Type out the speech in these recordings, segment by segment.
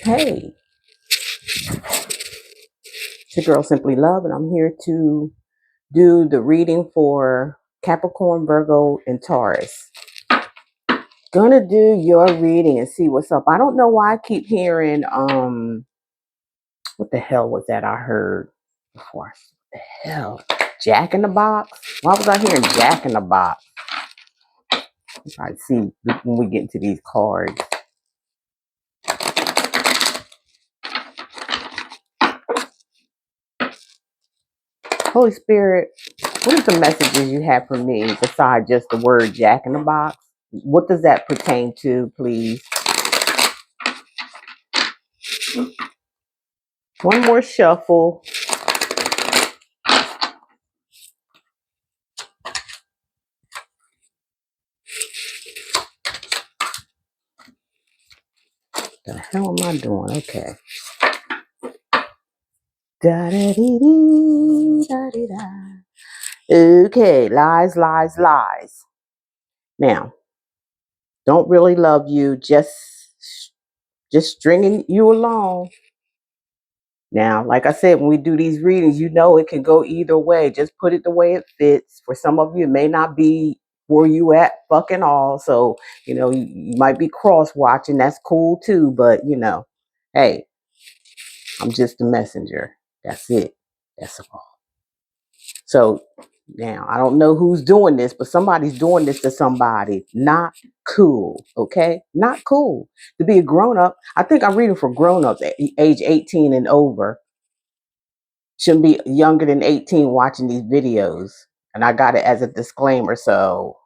Hey, it's your girl Simply Love, and I'm here to do the reading for Capricorn, Virgo, and Taurus. Gonna do your reading and see what's up. I don't know why I keep hearing what the hell was that I heard before? What the hell? Jack in the Box? Why was I hearing Jack in the Box? Let's try to see when we get into these cards. Holy Spirit, what is the messages you have for me besides just the word Jack in the Box? What does that pertain to, please? One more shuffle. The hell am I doing? Okay. Da da dee dee da dee da. Okay, lies, lies, lies. Now, don't really love you, just stringing you along. Now, like I said, when we do these readings, you know it can go either way. Just put it the way it fits. For some of you, it may not be where you at fucking all. So, you might be cross watching. That's cool too. But, hey, I'm just a messenger. That's it. That's all. So now I don't know who's doing this, but somebody's doing this to somebody. Not cool. Okay? Not cool. To be a grown up, I think I'm reading for grown ups age 18 and over. Shouldn't be younger than 18 watching these videos. And I got it as a disclaimer. So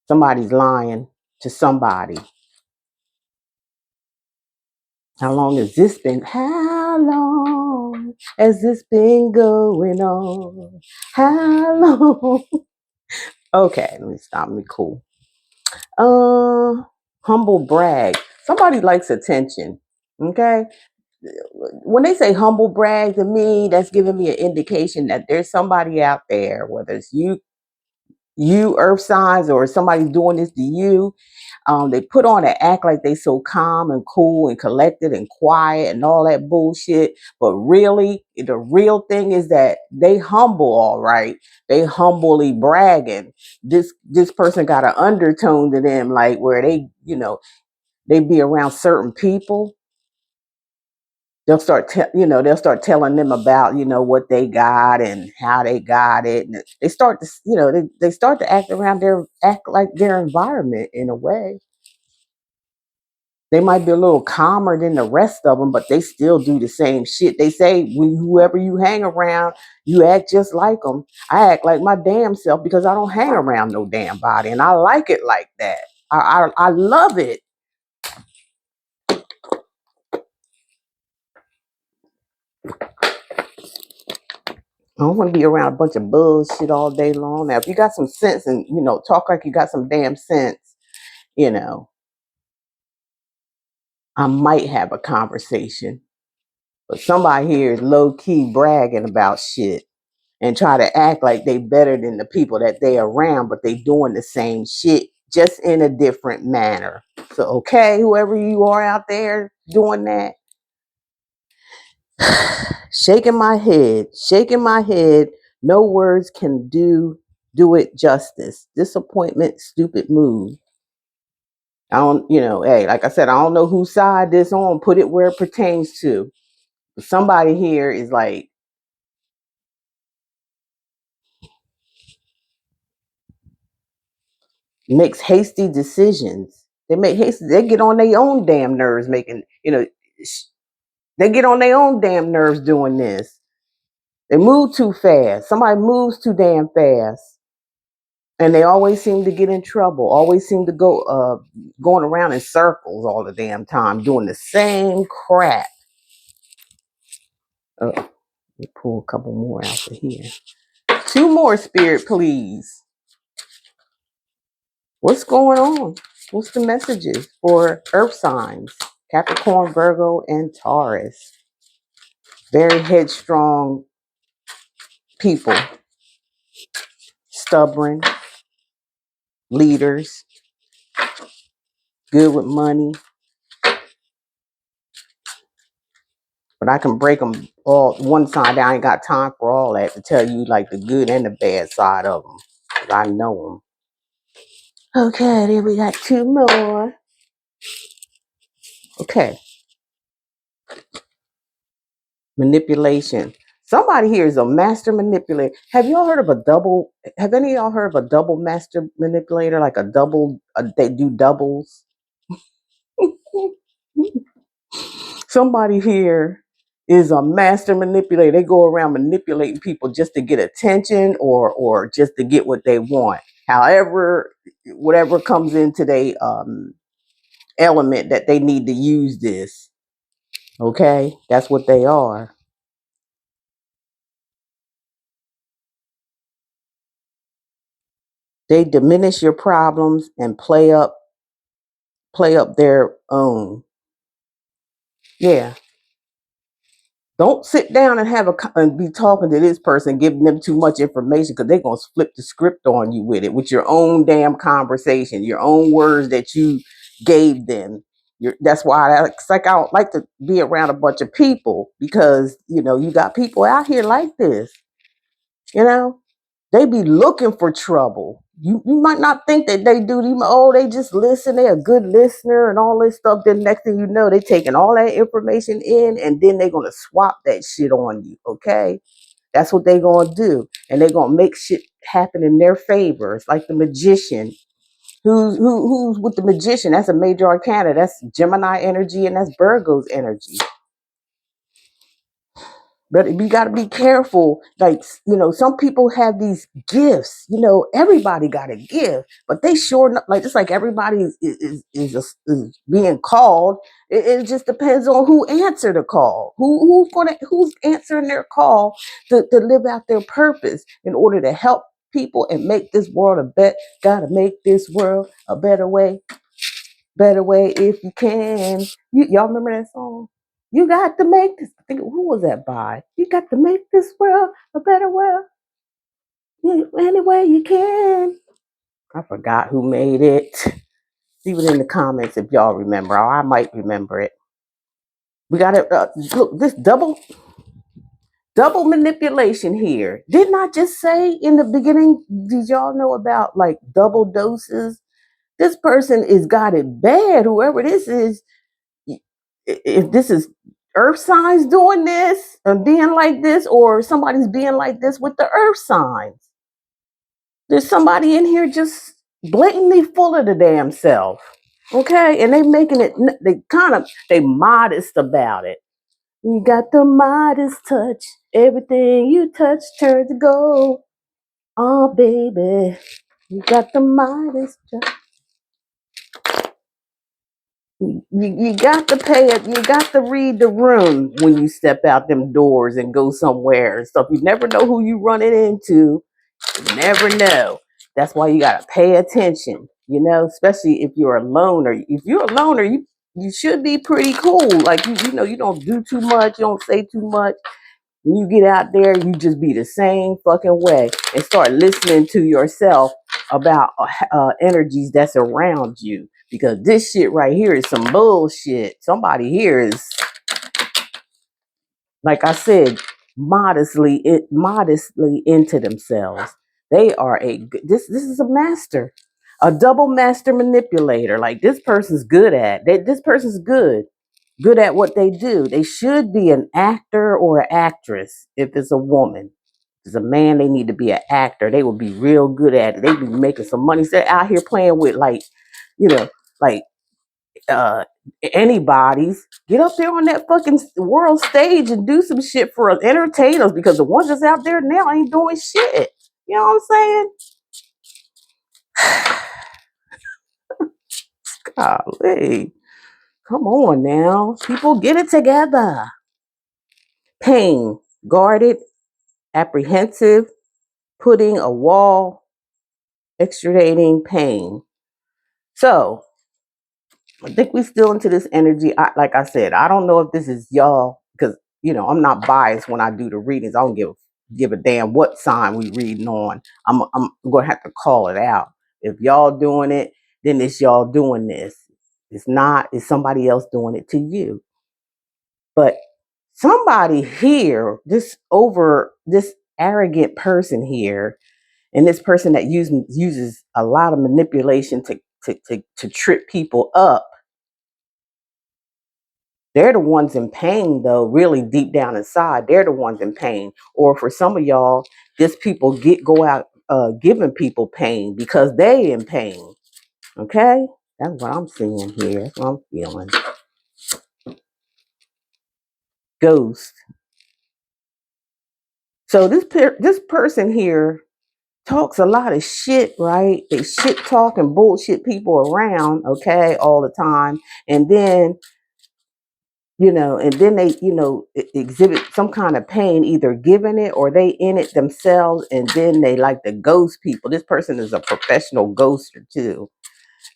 somebody's lying to somebody. How long has this been? How long has this been going on? How long? Okay, let me stop. Let me cool. Humble brag. Somebody likes attention. Okay. When they say humble brag to me, that's giving me an indication that there's somebody out there, whether it's you earth signs or somebody's doing this to you. They put on and act like they so calm and cool and collected and quiet and all that bullshit. But really, the real thing is that they humble, all right. They humbly bragging. This person got an undertone to them, like where they be around certain people. They'll start telling them about what they got and how they got it, and they start to they start to act like their environment in a way. They might be a little calmer than the rest of them, but they still do the same shit. They say when whoever you hang around, you act just like them. I act like my damn self because I don't hang around no damn body, and I like it like that. I love it. I don't want to be around a bunch of bullshit all day long. Now, if you got some sense and talk like you got some damn sense, you know, I might have a conversation. But somebody here is low key bragging about shit and try to act like they better than the people that they around, but they doing the same shit just in a different manner. So okay, whoever you are out there doing that, shaking my head. No words can do it justice. Disappointment, stupid move. I don't, hey, like I said, I don't know whose side this on. Put it where it pertains to. But somebody here is like makes hasty decisions. They get on their own damn nerves making, they get on their own damn nerves doing this. They move too fast. Somebody moves too damn fast. And they always seem to get in trouble. Always seem to go going around in circles all the damn time, doing the same crap. Let me pull a couple more out of here. Two more, Spirit, please. What's going on? What's the messages for earth signs? Capricorn, Virgo, and Taurus. Very headstrong people. Stubborn leaders. good with money, but I can break them all one side. I ain't got time for all that to tell you like the good and the bad side of them. 'Cause I know them. Okay, then we got two more. Okay, manipulation. Somebody here is a master manipulator. Have y'all heard of a double? Have any of y'all heard of a double master manipulator? Like a double, they do doubles. Somebody here is a master manipulator. They go around manipulating people just to get attention or just to get what they want. However, whatever comes into their element that they need to use this. Okay, that's what they are. They diminish your problems and play up their own. Yeah. Don't sit down and and be talking to this person, giving them too much information because they're gonna flip the script on you with your own damn conversation, your own words that you gave them. That's why it's like I don't like to be around a bunch of people because you got people out here like this. You know, they be looking for trouble. You might not think that they do. They just listen. They're a good listener and all this stuff. Then next thing you know, they taking all that information in and then they're going to swap that shit on you. Okay. That's what they're going to do. And they're going to make shit happen in their favor. It's like the magician. Who's with the magician? That's a major arcana. That's Gemini energy and that's Virgo's energy. But you got to be careful. Like, some people have these gifts. Everybody got a gift, but they sure not, like, just like everybody is being called. It just depends on who answered the call. Who's answering their call to live out their purpose in order to help people and make this world gotta make this world a better way. Better way if you can. Y'all remember that song? You got to make this. I think who was that by? You got to make this world a better world. Any way you can. I forgot who made it. Leave it in the comments if y'all remember. Or I might remember it. We got to look this double manipulation here. Didn't I just say in the beginning? Did y'all know about like double doses? This person is got it bad. Whoever this is. If this is earth signs doing this and being like this, or somebody's being like this with the earth signs, there's somebody in here just blatantly full of the damn self. Okay, and they making it, they modest about it. You got the modest touch. Everything you touch turns to gold. Oh baby, you got the modest touch. You got to pay it. You got to read the room when you step out them doors and go somewhere and stuff. You never know who you running into. You never know. That's why you got to pay attention. Especially if you're a loner. If you're a loner, you should be pretty cool. Like you don't do too much. You don't say too much. When you get out there, you just be the same fucking way and start listening to yourself about energies that's around you. Because this shit right here is some bullshit. Somebody here is, like I said, modestly into themselves. They are this is a master, a double master manipulator. Like this person's good at. This person's good at what they do. They should be an actor or an actress if it's a woman. If it's a man, they need to be an actor. They will be real good at it. They be making some money. They're out here playing with like uh anybody's. Get up there on that fucking world stage and do some shit for entertainers because the ones that's out there now ain't doing shit. You know what I'm saying? Golly. Come on now. People, get it together. Pain, guarded, apprehensive, putting a wall, extricating pain. So I think we still into this energy. Like I said, I don't know if this is y'all because I'm not biased when I do the readings. I don't give a damn what sign we reading on. I'm gonna have to call it out. If y'all doing it, then it's y'all doing this. It's not, it's somebody else doing it to you. But somebody here, this arrogant person here, and this person that uses a lot of manipulation to trip people up, they're the ones in pain, though. Really deep down inside, they're the ones in pain. Or for some of y'all, this people go out giving people pain because they in pain. Okay, that's what I'm seeing here. That's what I'm feeling. Ghost. So this person here talks a lot of shit, right? They shit talk and bullshit people around, okay, all the time. And then, they, exhibit some kind of pain, either giving it or they in it themselves. And then they like to ghost people. This person is a professional ghoster too.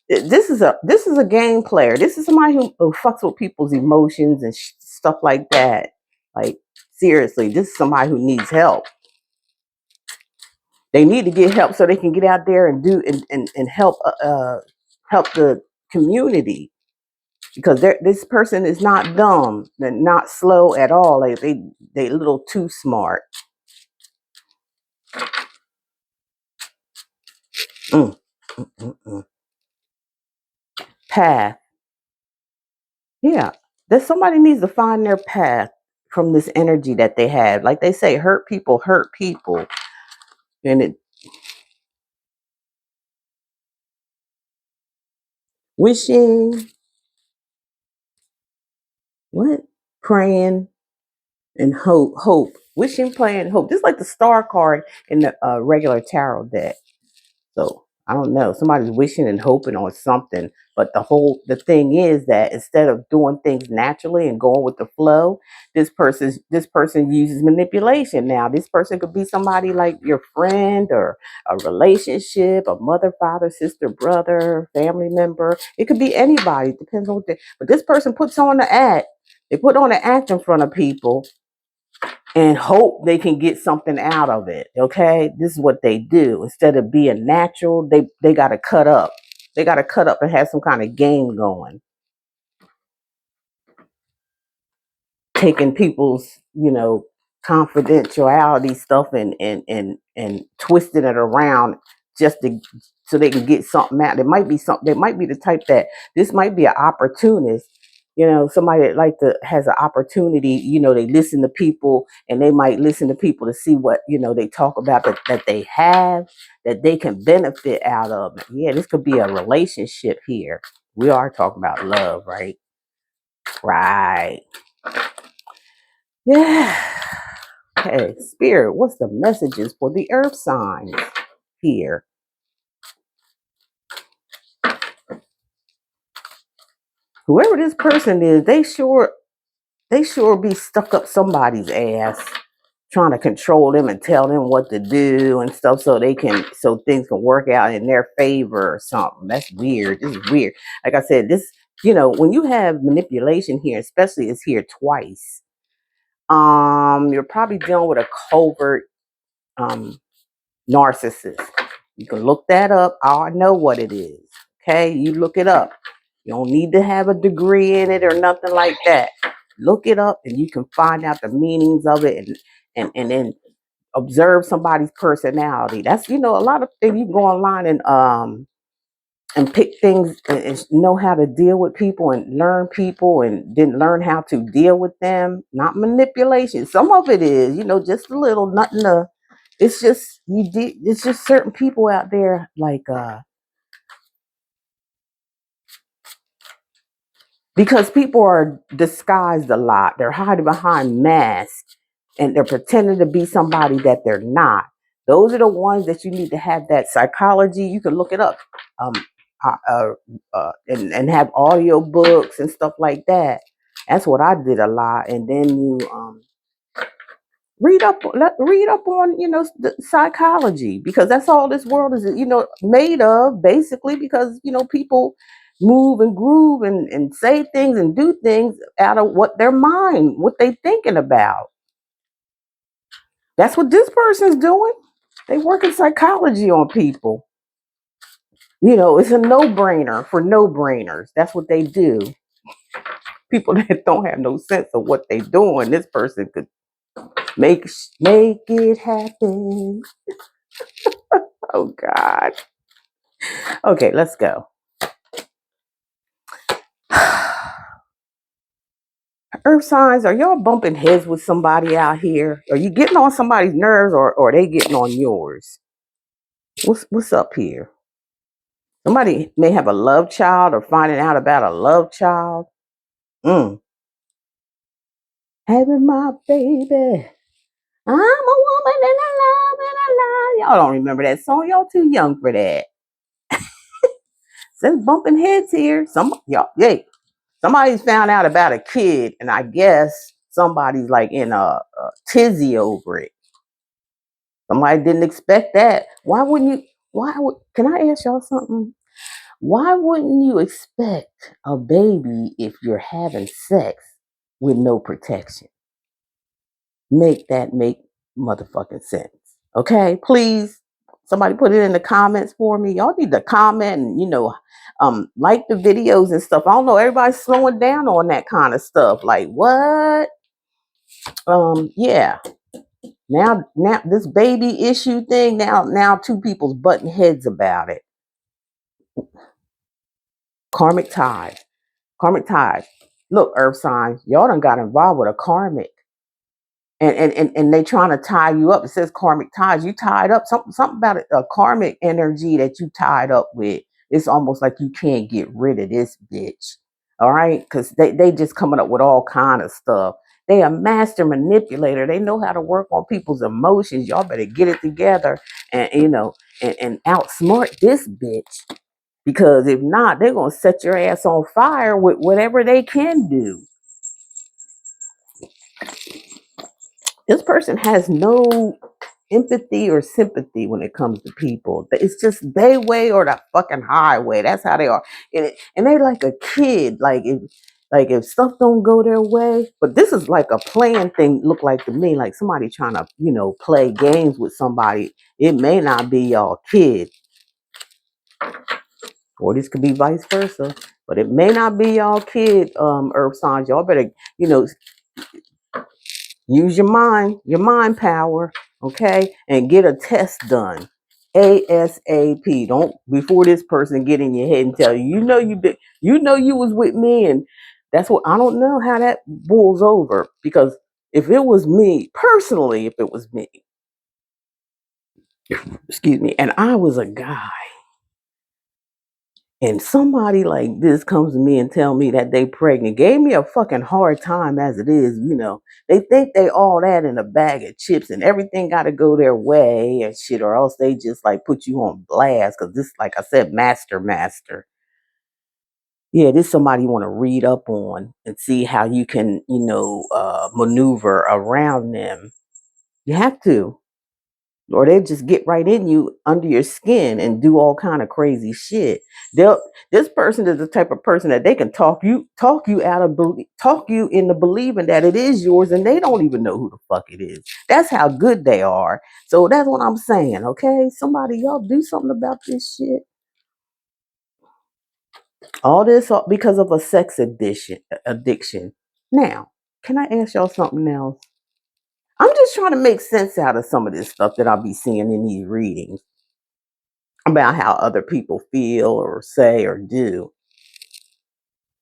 This is a game player. This is somebody who fucks with people's emotions and stuff like that. Like, seriously, this is somebody who needs help. They need to get help so they can get out there and do and help the community, because this person is not dumb. They're not slow at all. Like they a little too smart. Mm, mm, mm, mm. Path. Yeah, that somebody needs to find their path from this energy that they have. Like they say, hurt people, and it wishing, what, praying and hope, wishing, praying, hope. Just like the star card in the regular tarot deck. So I don't know. Somebody's wishing and hoping on something, but the thing is that instead of doing things naturally and going with the flow, this person uses manipulation. Now, this person could be somebody like your friend or a relationship, a mother, father, sister, brother, family member. It could be anybody. It depends on what they. But this person puts on the act. They put on the act in front of people and hope they can get something out of it. Okay, this is what they do. Instead of being natural, they got to cut up. They got to cut up and have some kind of game going, taking people's confidentiality stuff and twisting it around just to so they can get something out. There might be something. They might be the type that this might be an opportunist. Somebody that has an opportunity. They listen to people, and they might listen to people to see what they talk about that they have that they can benefit out of. Yeah, this could be a relationship here. We are talking about love, right? Right. Yeah. Okay, Spirit, what's the messages for the earth signs here? Whoever this person is, they sure be stuck up somebody's ass trying to control them and tell them what to do and stuff so things can work out in their favor or something. That's weird. This is weird. Like I said, when you have manipulation here, especially it's here twice, you're probably dealing with a covert narcissist. You can look that up. I know what it is. Okay, you look it up. You don't need to have a degree in it or nothing like that. Look it up and you can find out the meanings of it and then observe somebody's personality. That's a lot of things. You can go online and pick things and know how to deal with people and learn people and then learn how to deal with them. Not manipulation. Some of it is, just a little, nothing to. It's just it's just certain people out there like because people are disguised a lot. They're hiding behind masks and they're pretending to be somebody that they're not. Those are the ones that you need to have that psychology. You can look it up, um, and have audio books and stuff like that. That's what I did a lot. And then you read up on the psychology, because that's all this world is made of, basically, because people move and groove and say things and do things out of what they thinking about. That's what this person's doing. They working psychology on people. It's a no-brainer for no-brainers. That's what they do. People that don't have no sense of what they're doing, this person could make it happen. Oh God. Okay, let's go. Earth signs, are y'all bumping heads with somebody out here? Are you getting on somebody's nerves, or are they getting on yours? What's up here? Somebody may have a love child or finding out about a love child. Having my baby. I'm a woman and I love and I love. Y'all don't remember that song. Y'all too young for that. Says bumping heads here. Somebody's found out about a kid, and I guess somebody's like in a tizzy over it. Somebody didn't expect that. Why wouldn't you? Can I ask y'all something? Why wouldn't you expect a baby if you're having sex with no protection? Make motherfucking sense. Okay, please. Somebody put it in the comments for me. Y'all need to comment and like the videos and stuff. I don't know. Everybody's slowing down on that kind of stuff. Like what? Yeah. Now this baby issue thing. Now two people's butting heads about it. Karmic ties. Karmic ties. Look, earth signs, y'all done got involved with a karmic. And they trying to tie you up. It says karmic ties. You tied up something about a karmic energy that you tied up with. It's almost like you can't get rid of this bitch. All right, because they just coming up with all kind of stuff. They a master manipulator. They know how to work on people's emotions. Y'all better get it together and and outsmart this bitch. Because if not, they're gonna set your ass on fire with whatever they can do. This person has no empathy or sympathy when it comes to people. It's just they way or the fucking highway. That's how they are. And they like a kid. If stuff don't go their way, but this is like a playing thing. Look like to me, like somebody trying to play games with somebody. It may not be y'all kid, or this could be vice versa. But it may not be y'all kid. Earth signs, y'all better use your mind power, okay, and get a test done ASAP. Don't before this person get in your head and tell you, you was with me, and that's what I don't know how that boils over. Because if it was me personally, if it was me, excuse me, and I was a guy, and somebody like this comes to me and tell me that they pregnant, gave me a fucking hard time as it is, they think they all that in a bag of chips and everything got to go their way and shit, or else they just like put you on blast. Because this, like I said, master. Yeah, this somebody you want to read up on and see how you can, maneuver around them. You have to, or they just get right in you under your skin and do all kind of crazy shit. This person is the type of person that they can talk you talk you into believing that it is yours, and they don't even know who the fuck it is. That's how good they are. So that's what I'm saying. Okay, somebody, y'all do something about this shit. All this because of a sex addiction. Now, can I ask y'all something else? I'm just trying to make sense out of some of this stuff that I'll be seeing in these readings about how other people feel or say or do.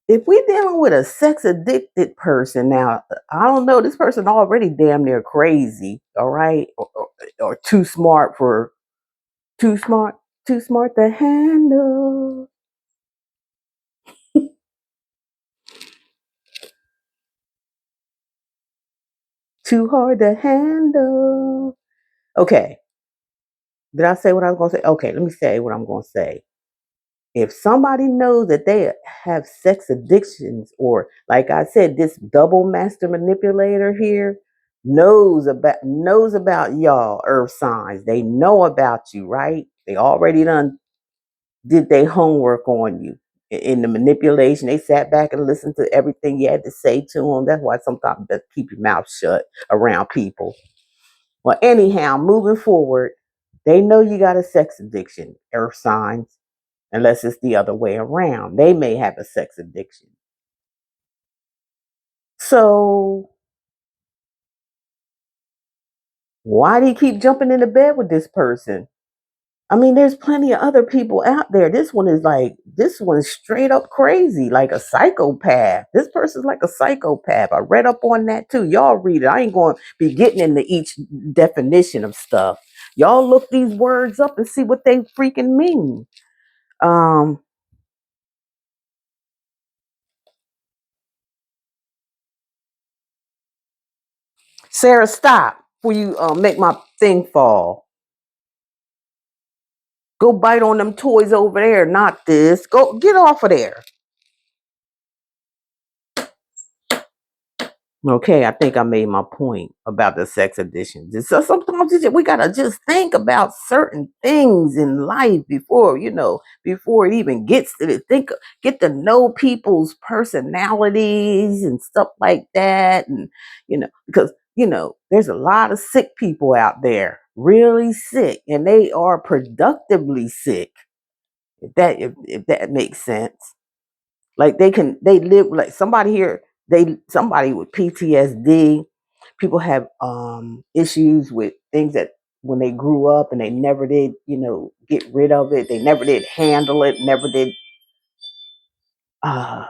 If we're dealing with a sex addicted person, now, I don't know, this person already damn near crazy, all right? Or too smart, too smart to handle. Too hard to handle. Okay. Did I say what I was going to say? Okay, let me say what I'm going to say. If somebody knows that they have sex addictions, or like I said, this double master manipulator here knows about y'all earth signs. They know about you, right? They already did their homework on you in the manipulation. They sat back and listened to everything you had to say to them. That's why sometimes you better keep your mouth shut around people. Well, anyhow, moving forward, they know you got a sex addiction, earth signs. unless it's the other way around. They may have a sex addiction. So why do you keep jumping into bed with this person? I mean, there's plenty of other people out there. This one's straight up crazy, like a psychopath. This person's like a psychopath. I read up on that too. Y'all read it. I ain't going to be getting into each definition of stuff. Y'all look these words up and see what they freaking mean. Sarah, stop before you make my thing fall. Go bite on them toys over there, not this. Go get off of there. Okay, I think I made my point about the sex addictions. And so sometimes we gotta just think about certain things in life before it even gets to it. Get to know people's personalities and stuff like that, and because there's a lot of sick people out there, really sick, and they are productively sick. If that makes sense. Like they live like somebody here, somebody with PTSD. People have issues with things that when they grew up and they never did, get rid of it. They never did handle it, never did uh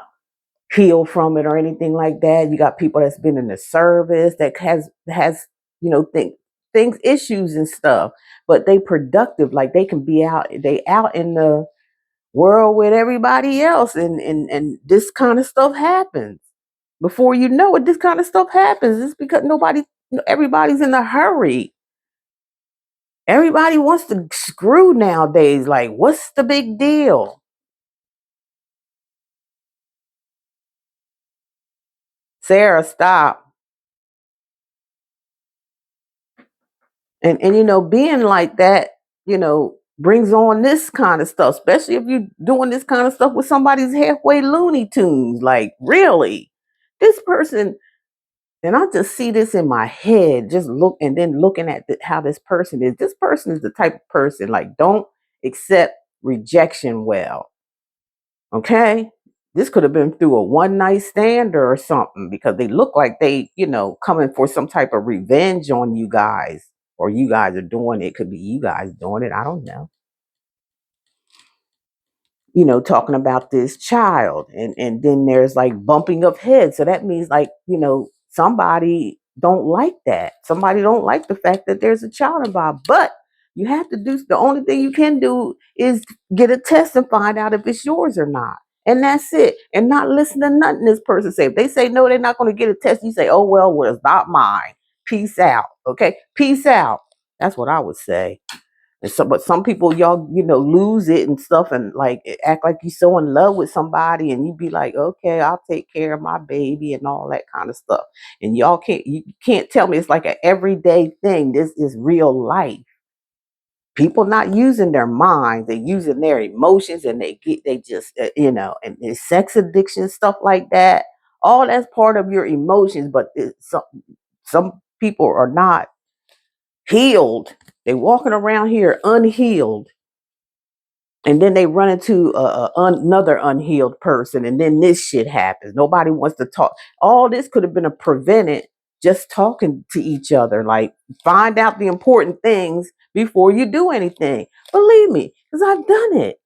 heal from it or anything like that. You got people that's been in the service that has, things, issues and stuff, but they productive, like they can be out in the world with everybody else, and this kind of stuff happens. Before you know it, this kind of stuff happens. It's because everybody's in a hurry. Everybody wants to screw nowadays. Like, what's the big deal? Sarah, stop. And being like that, brings on this kind of stuff, especially if you're doing this kind of stuff with somebody's halfway Looney Tunes. Like, really? This person. And I just see this in my head, just looking at how this person is. This person is the type of person, like, don't accept rejection well. Okay? This could have been through a one night stand or something, because they look like they, coming for some type of revenge on you guys, or you guys are doing it. Could be you guys doing it. I don't know. Talking about this child, and then there's like bumping of heads. So that means, like, somebody don't like that. Somebody don't like the fact that there's a child involved. But you have to do, the only thing you can do is get a test and find out if it's yours or not. And that's it. And not listen to nothing this person say. If they say no, they're not going to get a test. You say, oh well, it's not mine. Peace out. Okay, peace out. That's what I would say. And so, but some people, y'all, lose it and stuff, and like act like you're so in love with somebody, and you be like, okay, I'll take care of my baby and all that kind of stuff. And you can't tell me it's like an everyday thing. This is real life. People not using their minds, they're using their emotions, and they just, and it's sex addiction, stuff like that. All that's part of your emotions, but some people are not healed. They walking around here unhealed, and then they run into another unhealed person, and then this shit happens. Nobody wants to talk. All this could have been prevented just talking to each other. Like, find out the important things before you do anything. Believe me, because I've done it.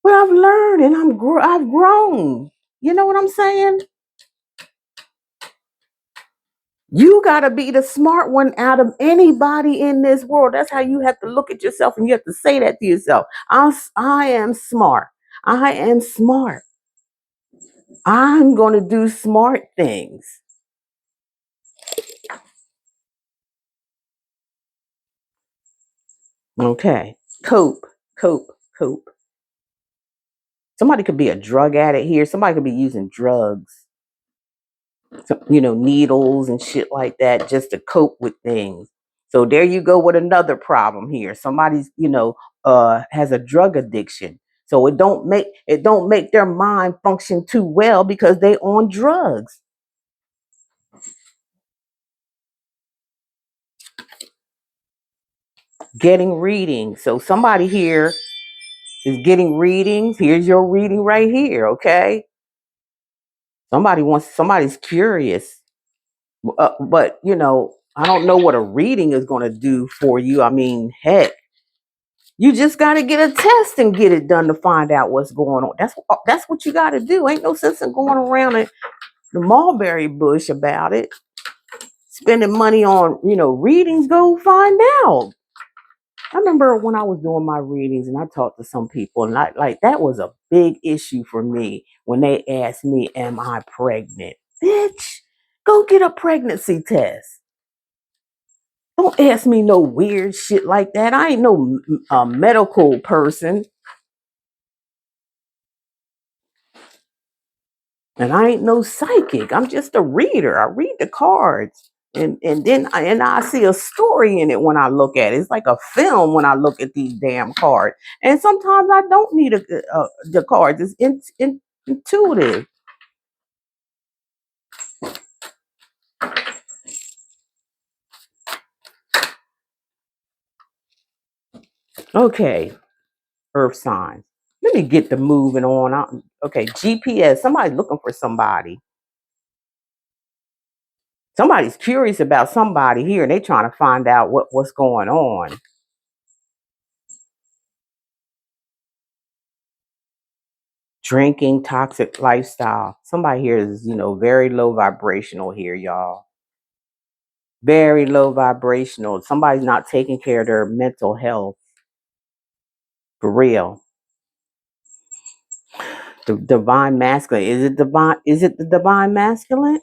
But I've learned, and I've grown. You know what I'm saying? You got to be the smart one out of anybody in this world. That's how you have to look at yourself, and you have to say that to yourself. I am smart. I am smart. I'm going to do smart things. Okay. Cope, cope, cope. Somebody could be a drug addict here. Somebody could be using drugs, needles and shit like that, just to cope with things. So there you go with another problem here. Somebody's, has a drug addiction. So it don't make their mind function too well because they on drugs. Getting reading. So somebody here is getting readings. Here's your reading right here, okay? Somebody's curious. But, I don't know what a reading is going to do for you. I mean, heck, you just got to get a test and get it done to find out what's going on. That's what you got to do. Ain't no sense in going around the mulberry bush about it. Spending money on, readings, go find out. I remember when I was doing my readings and I talked to some people, and that was a big issue for me when they asked me, am I pregnant? Bitch, go get a pregnancy test. Don't ask me no weird shit like that. I ain't no medical person. And I ain't no psychic. I'm just a reader. I read the cards. And then I see a story in it when I look at it. It's like a film when I look at these damn cards. And sometimes I don't need the cards. It's intuitive. Okay, earth signs. Let me get the moving on. Okay, GPS. Somebody's looking for somebody. Somebody's curious about somebody here, and they trying to find out what's going on. Drinking, toxic lifestyle. Somebody here is, very low vibrational here, y'all. Very low vibrational. Somebody's not taking care of their mental health. For real. The divine masculine. Is it the divine masculine?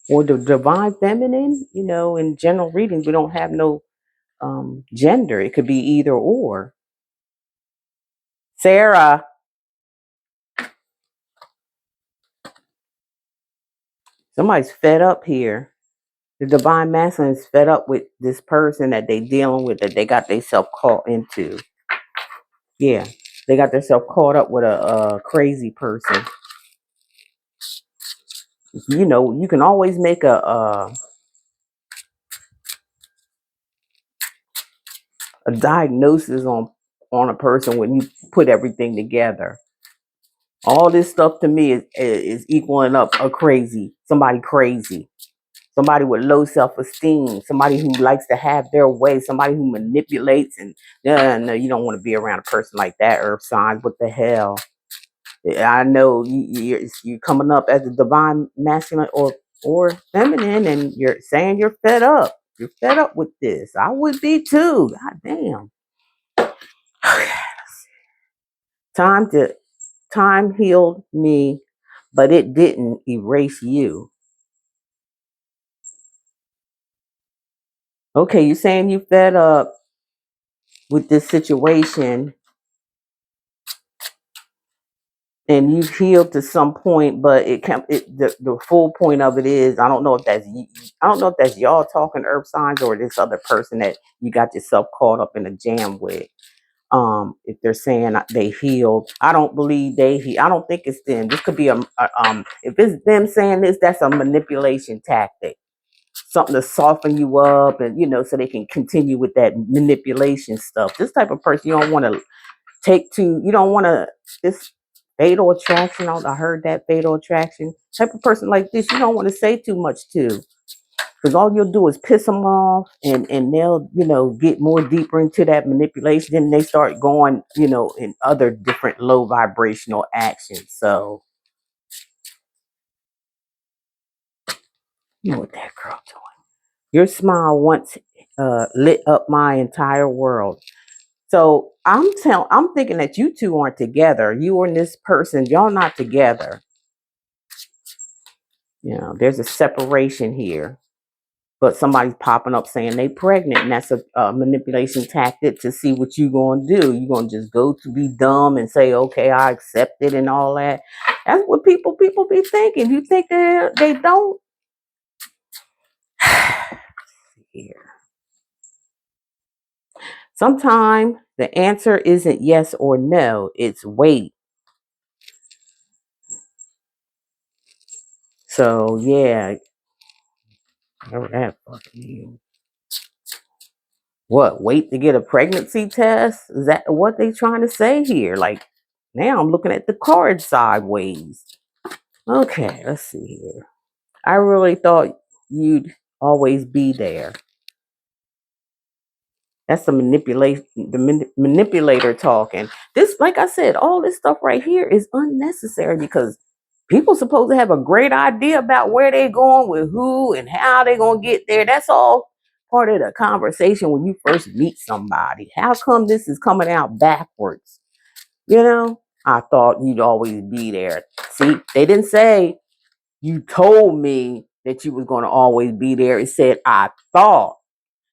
Or the divine feminine? In general readings, we don't have no gender. It could be either or. Sarah. Somebody's fed up here. The divine masculine is fed up with this person that they dealing with, that they got themselves caught into. Yeah, they got themselves caught up with a crazy person. You can always make a diagnosis on a person when you put everything together. All this stuff to me is equaling up somebody crazy. Somebody with low self-esteem, somebody who likes to have their way, somebody who manipulates. And no, you don't want to be around a person like that, earth signs. What the hell? I know you're coming up as a divine masculine or feminine, and you're saying you're fed up. You're fed up with this. I would be too. God damn. Time healed me, but it didn't erase you. Okay, you're saying you fed up with this situation and you've healed to some point, but the full point of it is, I don't know if that's y'all talking earth signs or this other person that you got yourself caught up in a jam with. If they're saying they healed, I don't believe I don't think it's them. This could be if it's them saying this, that's a manipulation tactic, something to soften you up, and so they can continue with that manipulation stuff. This type of person you don't want to you don't want to, this fatal attraction. I heard that fatal attraction type of person like this, you don't want to say too much to, because all you'll do is piss them off, and they'll get more deeper into that manipulation, and they start going in other different low vibrational actions. So you know what that girl doing. Your smile once lit up my entire world. So I'm thinking that you two aren't together. You and this person, y'all not together. There's a separation here. But somebody's popping up saying they pregnant, and that's a manipulation tactic to see what you gonna do. You gonna just go to be dumb and say, okay, I accept it and all that. That's what people be thinking. You think they don't? Here. Sometimes the answer isn't yes or no, it's wait. So yeah, whatever that fucking means. What, wait to get a pregnancy test? Is that what they trying to say here? Like, now I'm looking at the card sideways. Okay, let's see here. I really thought you'd always be there. That's the manipulator talking. This, like I said, all this stuff right here is unnecessary because people supposed to have a great idea about where they're going with who and how they're gonna get there. That's all part of the conversation when you first meet somebody. How come this is coming out backwards? You know, I thought you'd always be there. See, they didn't say you told me that you was gonna always be there. It said I thought.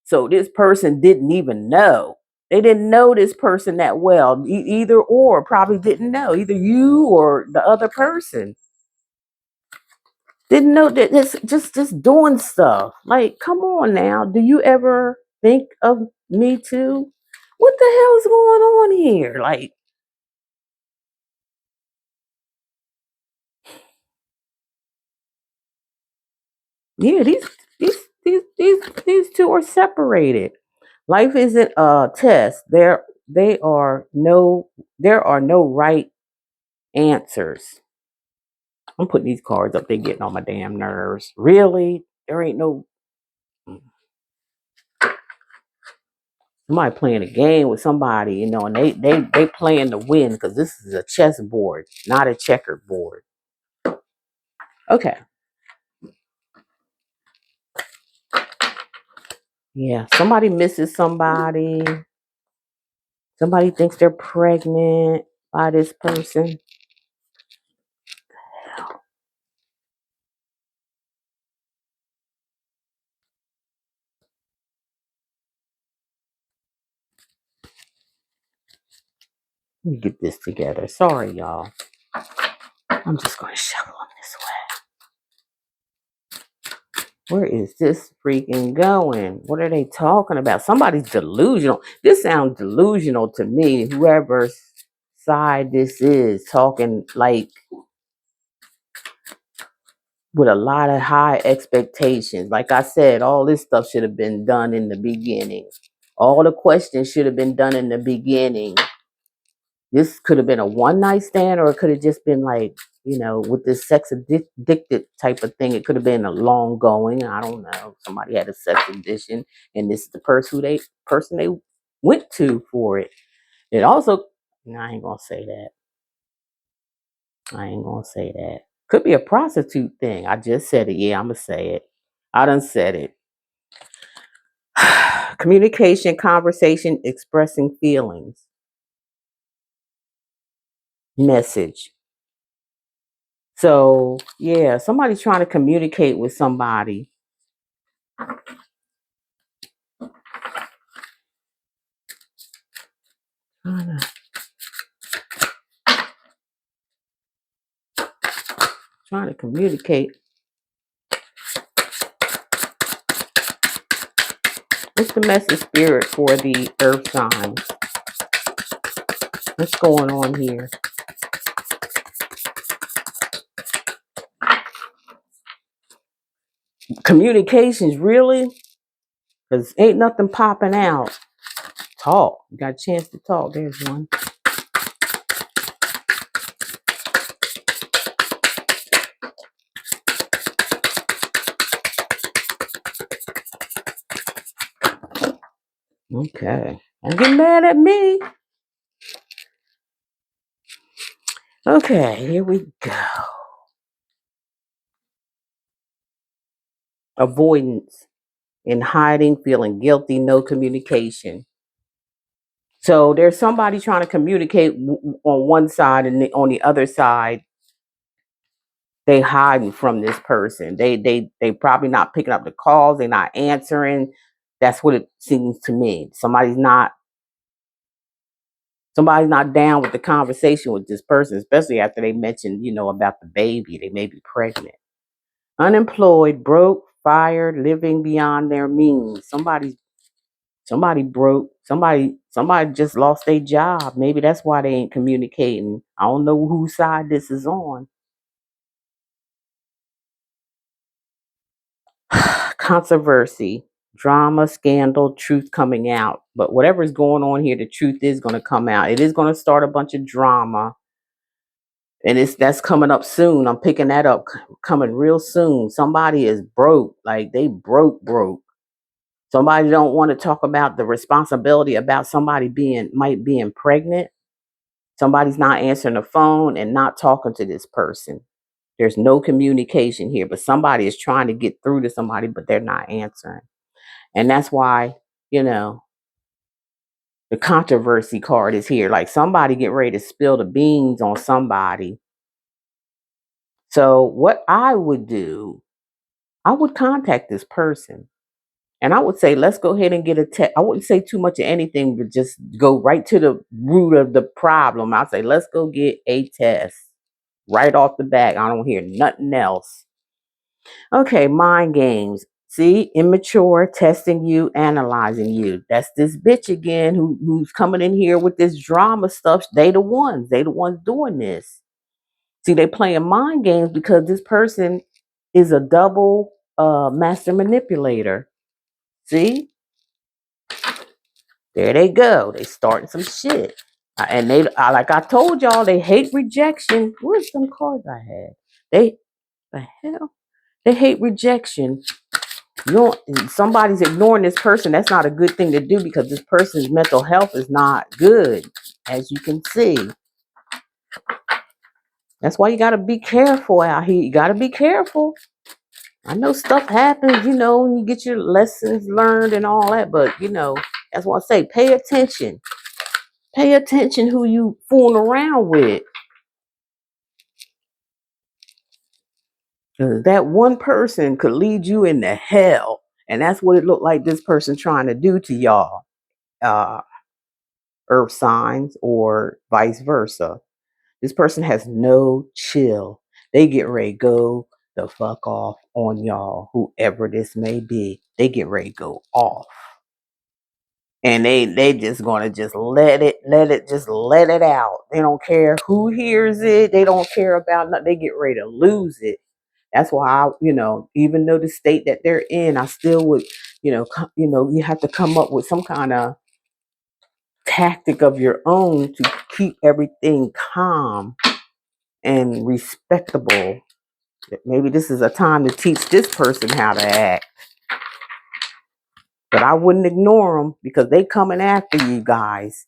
So this person didn't even know. They didn't know this person that well. Either or probably didn't know. Either you or the other person didn't know that it's just doing stuff. Like, come on now. Do you ever think of me too? What the hell is going on here? Like, yeah, these two are separated. Life isn't a test. There are no right answers. I'm putting these cards up. They're getting on my damn nerves. Really? There ain't no somebody playing a game with somebody, you know, and they playing to win because this is a chess board, not a checkered board. Okay. Yeah. Somebody misses somebody. Somebody thinks they're pregnant by this person. Let me get this together. Sorry, y'all. I'm just gonna shuffle them this way. Where is this freaking going? What are they talking about? Somebody's delusional. This sounds delusional to me. Whoever side this is talking like with a lot of high expectations. Like I said, all this stuff should have been done in the beginning. All the questions should have been done in the beginning. This could have been a one night stand, or it could have just been like, you know, with this sex addicted type of thing. It could have been a long going. I don't know. Somebody had a sex addiction, and this is the person they went to for it. It also, no, I ain't gonna say that. I ain't gonna say that. Could be a prostitute thing. I just said it. Yeah, I'm gonna say it. I done said it. Communication, conversation, expressing feelings, message. So yeah, somebody's trying to communicate with somebody. Trying to communicate. What's the message spirit for the earth signs? What's going on here? Communications, really? Because ain't nothing popping out. Talk. You got a chance to talk. There's one. Okay. Don't get mad at me. Okay, here we go. Avoidance and hiding, feeling guilty, no communication. So there's somebody trying to communicate on one side, and on the other side, they hiding from this person. They probably not picking up the calls. They're not answering. That's what it seems to me. Somebody's not down with the conversation with this person, especially after they mentioned, you know, about the baby. They may be pregnant. Unemployed, broke, fired, living beyond their means. Somebody broke. Somebody just lost their job. Maybe that's why they ain't communicating. I don't know whose side this is on. Controversy. drama, scandal, truth coming out. But whatever is going on here, the truth is going to come out. It is going to start a bunch of drama, and that's coming up soon. I'm picking that up, coming real soon. Somebody is broke, like they broke. Somebody don't want to talk about the responsibility about somebody being pregnant. Somebody's not answering the phone and not talking to this person. There's no communication here, but somebody is trying to get through to somebody, but they're not answering. And that's why, you know, the controversy card is here. Like somebody get ready to spill the beans on somebody. So what I would do, I would contact this person. And I would say, let's go ahead and get a test. I wouldn't say too much of anything, but just go right to the root of the problem. I'll say, let's go get a test right off the bat. I don't hear nothing else. Okay, mind games. See, immature, testing you, analyzing you. That's this bitch again who's coming in here with this drama stuff. They the ones. They the ones doing this. See, they playing mind games because this person is a double master manipulator. See? There they go. They starting some shit. And they like I told y'all, they hate rejection. Where's some cards I had? They the hell? They hate rejection. You don't, somebody's ignoring this person. That's not a good thing to do because this person's mental health is not good, as you can see. That's why you got to be careful out here. You got to be careful. I know stuff happens, you know, when you get your lessons learned and all that, but you know, that's why I say pay attention. Pay attention who you fooling around with. That one person could lead you into hell. And that's what it looked like this person trying to do to y'all. Earth signs or vice versa. This person has no chill. They get ready to go the fuck off on y'all, whoever this may be. They get ready to go off. And they just gonna just let it out. They don't care who hears it. They don't care about nothing. They get ready to lose it. That's why I, even though the state that they're in, I still would, you have to come up with some kind of tactic of your own to keep everything calm and respectable. Maybe this is a time to teach this person how to act. But I wouldn't ignore them because they coming after you guys.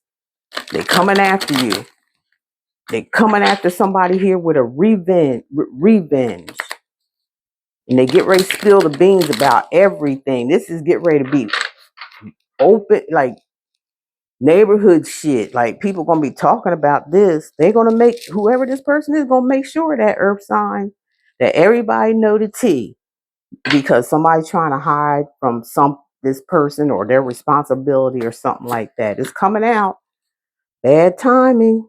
They coming after you. They coming after somebody here with a revenge. And they get ready to spill the beans about everything. This is get ready to be open, like neighborhood shit. Like people gonna be talking about this. They're gonna make whoever this person is gonna make sure that earth sign that everybody know the T. Because somebody's trying to hide from this person or their responsibility or something like that. It's coming out. Bad timing.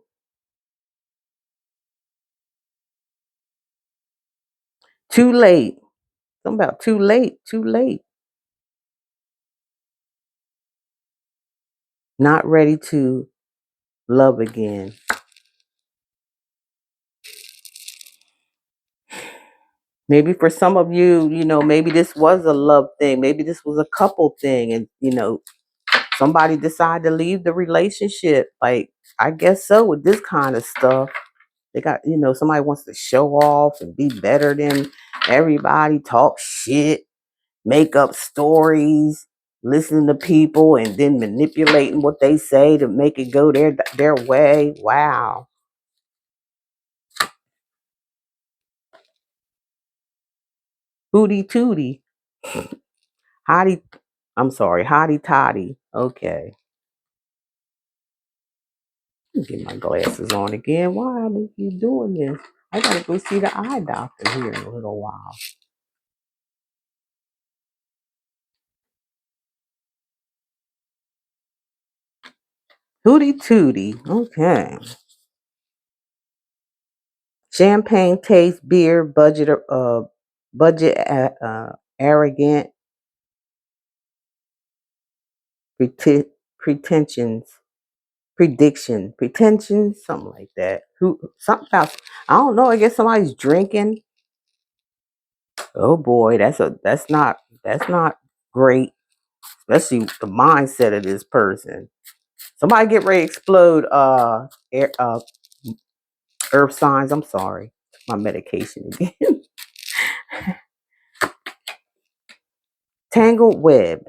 Too late. Something about too late. Too late. Not ready to love again. Maybe for some of you, maybe this was a love thing. Maybe this was a couple thing. And, somebody decided to leave the relationship. Like, I guess so with this kind of stuff. They got, somebody wants to show off and be better than everybody, talk shit, make up stories, listen to people, and then manipulating what they say to make it go their way. Wow. Hootie tootie. Hottie. I'm sorry. Hottie toddy. Okay. Get my glasses on again. Why are you doing this? I gotta go see the eye doctor here in a little while. Hootie tootie. Okay. Champagne taste, beer, budget, arrogant, pretensions, pretensions, something like that. Something about, I don't know. I guess somebody's drinking. Oh boy, that's not great. especially the mindset of this person. Somebody get ready to explode earth signs. I'm sorry. My medication again. Tangled web.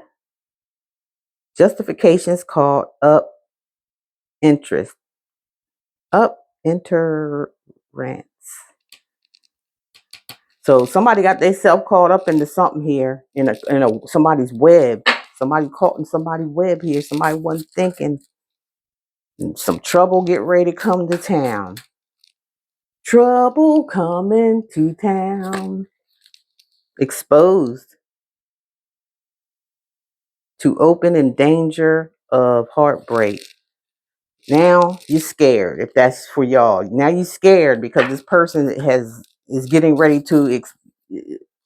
Justifications called up interest. Up interrants. So somebody got themselves caught up into something here in a somebody's web. Somebody caught in somebody's web here. Somebody wasn't thinking. Some trouble get ready to come to town. Trouble coming to town. Exposed to open in danger of heartbreak. Now you're scared. If that's for y'all, now you're scared because this person is getting ready to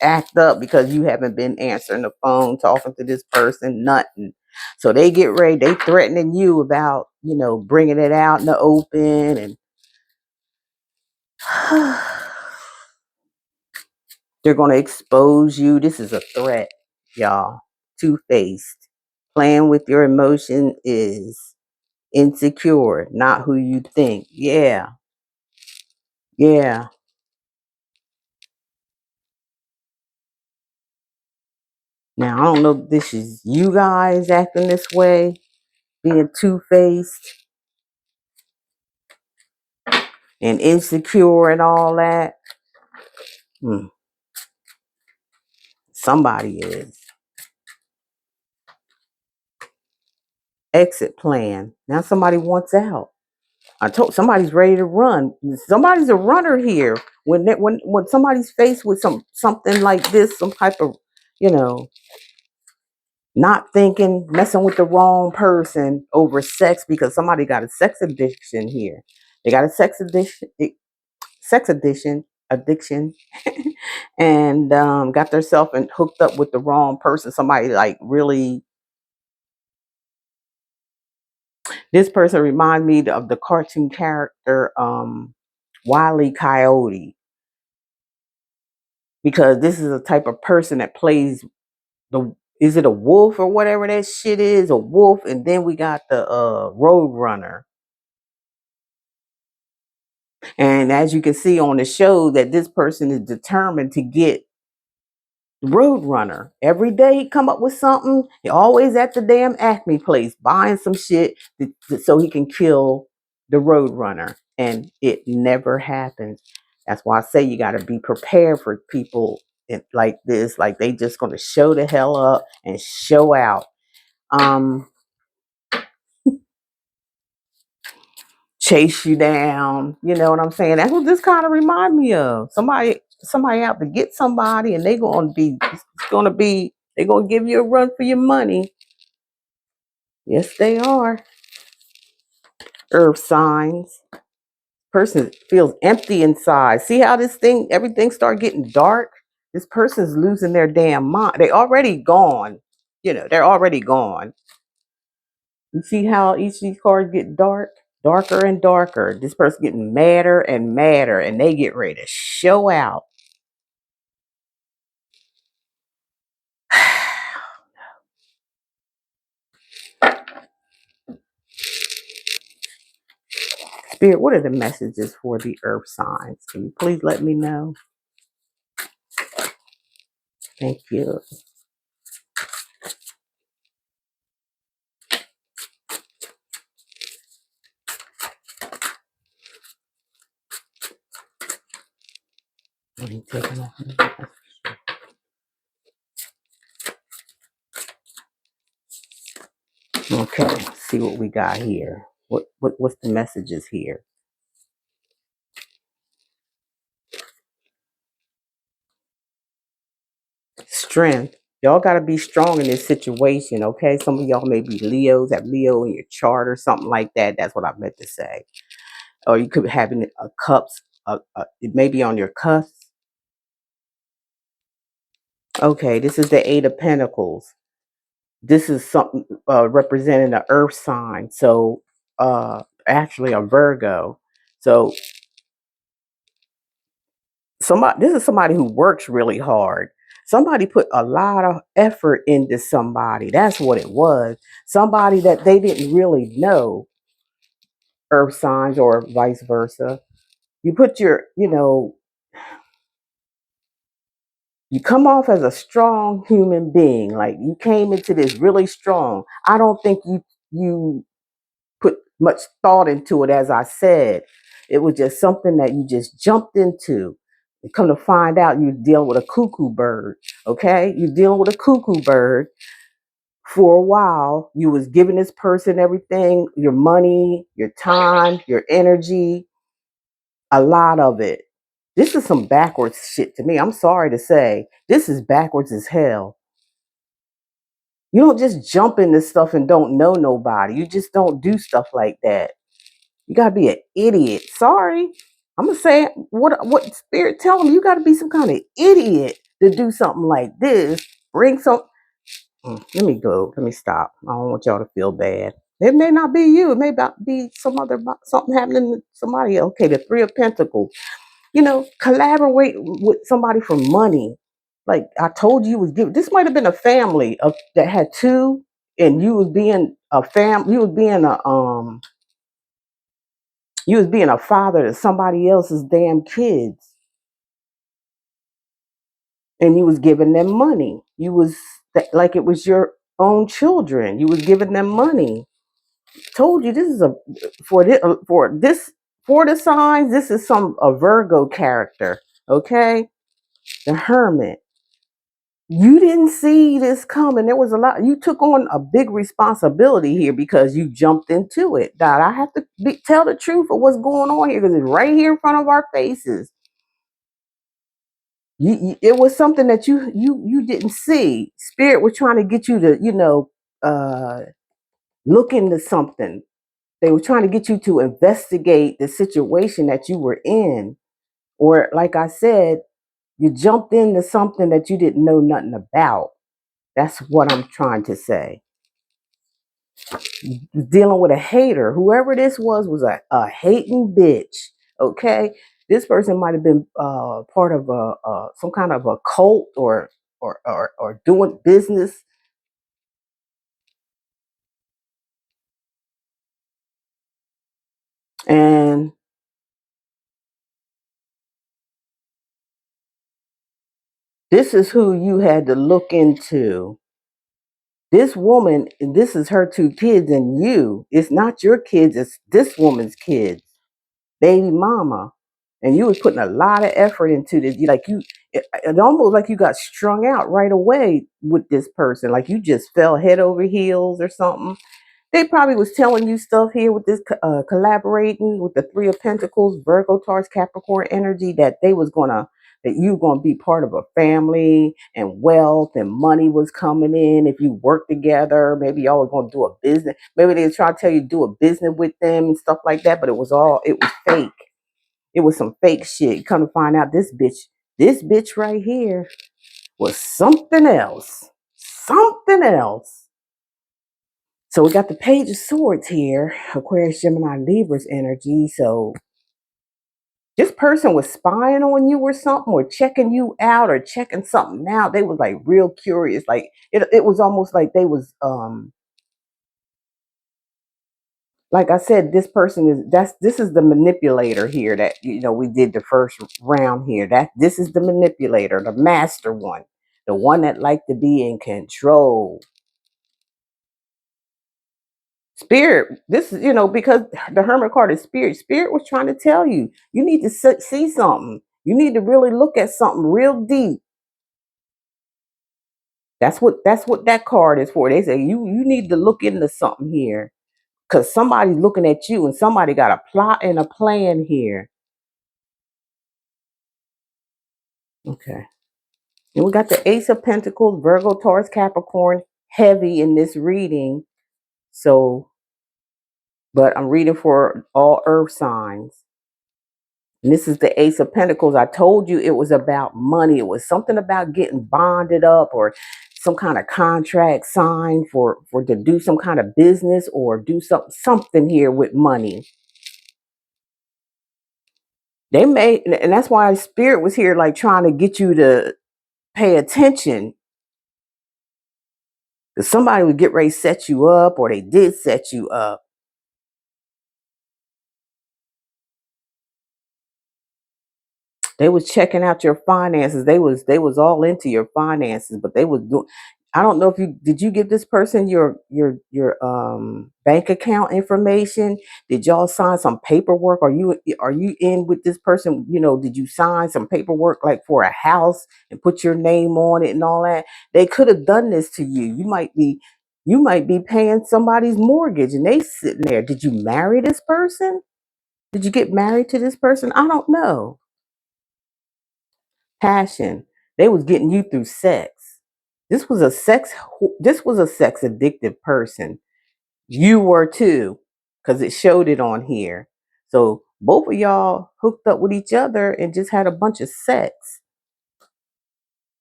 act up because you haven't been answering the phone, talking to this person, nothing. So they get ready. They threatening you about bringing it out in the open and. They're going to expose you. This is a threat, y'all. Two-faced. Playing with your emotion is insecure, not who you think. Yeah. Yeah. Now, I don't know if this is you guys acting this way, being two-faced and insecure and all that. Somebody is. Exit plan. Now somebody wants out. I told somebody's ready to run. Somebody's a runner here. When somebody's faced with something like this, some type of, not thinking, messing with the wrong person over sex because somebody got a sex addiction here. They got a sex addiction, and got themselves and hooked up with the wrong person. Somebody like really. This person reminds me of the cartoon character Wile E. Coyote, because this is a type of person that plays is it a wolf or whatever that shit is, a wolf, and then we got the road runner. And as you can see on the show, that this person is determined to get Roadrunner. Every day he come up with something. He always at the damn Acme place buying some shit so he can kill the Roadrunner. And it never happens. That's why I say you got to be prepared for people like this. Like they just going to show the hell up and show out. Chase you down. You know what I'm saying? That's what this kind of remind me of. Somebody out to get somebody, and they're gonna give you a run for your money. Yes, they are. Earth signs. Person feels empty inside. See how everything start getting dark? This person's losing their damn mind. They already gone. They're already gone. You see how each of these cards get darker and darker. This person getting madder and madder, and they get ready to show out. Spirit, what are the messages for the earth signs? Can you please let me know? Thank you. Okay, let's see what we got here. What's the messages here? Strength. Y'all got to be strong in this situation, okay? Some of y'all may be Leos, have Leo in your chart or something like that. That's what I meant to say. Or you could have a cups. It may be on your cusp. Okay, this is the Eight of Pentacles. This is something representing an earth sign. So actually a Virgo. So this is somebody who works really hard. Somebody put a lot of effort into somebody. That's what it was. Somebody that they didn't really know, earth signs or vice versa. You put your, you come off as a strong human being. Like you came into this really strong. I don't think you put much thought into it, as I said. It was just something that you just jumped into. And come to find out, you're dealing with a cuckoo bird. Okay, you're dealing with a cuckoo bird. For a while, you was giving this person everything, your money, your time, your energy, a lot of it. This is some backwards shit to me. I'm sorry to say, this is backwards as hell. You don't just jump into stuff and don't know nobody. You just don't do stuff like that. You gotta be an idiot. Sorry. I'm gonna say what spirit telling me. You gotta be some kind of idiot to do something like this. Bring some. Let me go. Let me stop. I don't want y'all to feel bad. It may not be you. It may be something happening to somebody else. Okay, the Three of Pentacles. Collaborate with somebody for money. Like I told you, was giving. This might have been a family that had two, and you was being a fam. You was being a father to somebody else's damn kids, and you was giving them money. You was like it was your own children. You was giving them money. Told you this is for the signs. This is a Virgo character. Okay, the Hermit. You didn't see this coming. There was a lot. You took on a big responsibility here because you jumped into it. Dad, I have to tell the truth of what's going on here because it's right here in front of our faces. It was something that you didn't see. Spirit was trying to get you to look into something. They were trying to get you to investigate the situation that you were in, or like I said, you jumped into something that you didn't know nothing about. That's what I'm trying to say. Dealing with a hater. Whoever this was a hating bitch. Okay, this person might have been part of some kind of a cult or doing business. And this is who you had to look into. This woman, this is her two kids, and it's not your kids, it's this woman's kids, baby mama. And you was putting a lot of effort into this. It almost like you got strung out right away with this person. Like you just fell head over heels or something. They probably was telling you stuff here with this collaborating with the Three of Pentacles, Virgo, Taurus, Capricorn energy that you gonna be part of a family and wealth and money was coming in if you work together. Maybe y'all was gonna do a business. Maybe they was trying to tell you to do a business with them and stuff like that. But it was fake. It was some fake shit. Come to find out, this bitch right here was something else. Something else. So we got the Page of Swords here, Aquarius, Gemini, Libra's energy. So this person was spying on you or something, or checking you out or checking something out. They was like real curious. Like it was almost like they was like I said, this is the manipulator here that we did the first round here. This is the manipulator, the master one, the one that liked to be in control. Spirit, this is, because the Hermit card is spirit. Spirit was trying to tell you, you need to see something. You need to really look at something real deep. That's what that card is for. They say you need to look into something here because somebody's looking at you and somebody got a plot and a plan here. Okay. And we got the Ace of Pentacles, Virgo, Taurus, Capricorn, heavy in this reading. So, but I'm reading for all earth signs. And this is the Ace of Pentacles. I told you it was about money. It was something about getting bonded up or some kind of contract signed for to do some kind of business or do something here with money. They may, and that's why Spirit was here, like trying to get you to pay attention, because somebody would get ready to set you up, or they did set you up. They was checking out your finances. They was all into your finances, but they was doing. I don't know if you give this person your bank account information? Did y'all sign some paperwork? Are you in with this person? Did you sign some paperwork like for a house and put your name on it and all that? They could have done this to you. You might be paying somebody's mortgage and they sitting there. Did you marry this person? Did you get married to this person? I don't know. Passion. They was getting you through sex. This was a sex addictive person. You were too, because it showed it on here. So both of y'all hooked up with each other and just had a bunch of sex.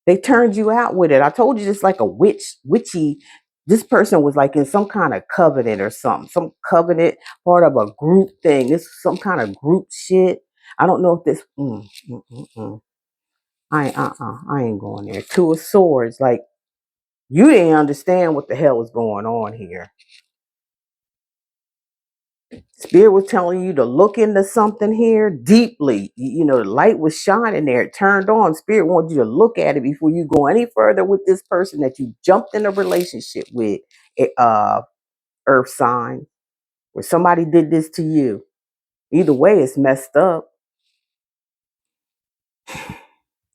They turned you out with it. I told you, just like a witchy. This person was like in some kind of covenant or something, some covenant, part of a group thing. This is some kind of group shit. I don't know if this. I ain't going there. Two of Swords, like you didn't understand what the hell was going on here. Spirit was telling you to look into something here deeply. The light was shining there. It turned on. Spirit wanted you to look at it before you go any further with this person that you jumped in a relationship with. Earth sign, where somebody did this to you. Either way, it's messed up.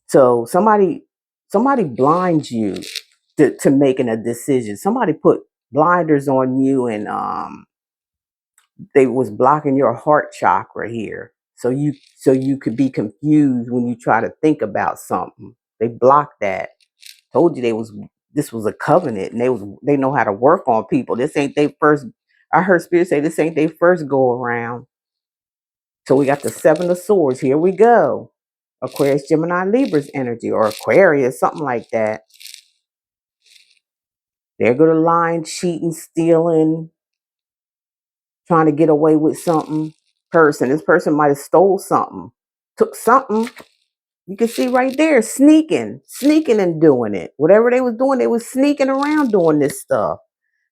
So somebody blinds you to making a decision. Somebody put blinders on you, and they was blocking your heart chakra here. So you could be confused when you try to think about something. They blocked that. Told you this was a covenant, and they know how to work on people. This ain't they first. I heard Spirit say this ain't they first go around. So we got the Seven of Swords. Here we go. Aquarius, Gemini, Libra's energy, or Aquarius, something like that. They're going to lying, cheating, stealing, trying to get away with something. This person might have stole something, took something. You can see right there, sneaking and doing it. Whatever they was doing, they was sneaking around doing this stuff.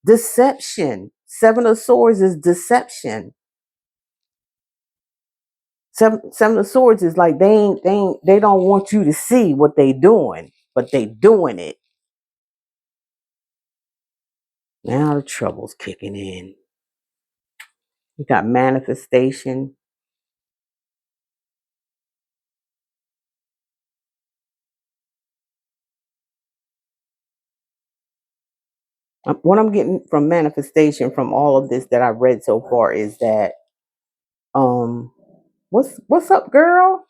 Deception. Seven of Swords is deception. Seven of Swords is like they don't want you to see what they doing, but they doing it. Now the trouble's kicking in. You got manifestation. What I'm getting from manifestation from all of this that I've read so far is that what's up, girl?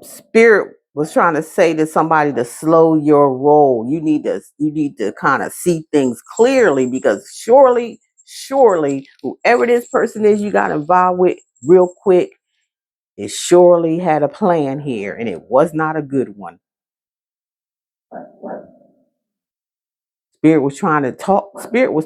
Spirit was trying to say to somebody to slow your roll. You need to kind of see things clearly, because surely whoever this person is you got involved with real quick, it surely had a plan here, and it was not a good one. Spirit was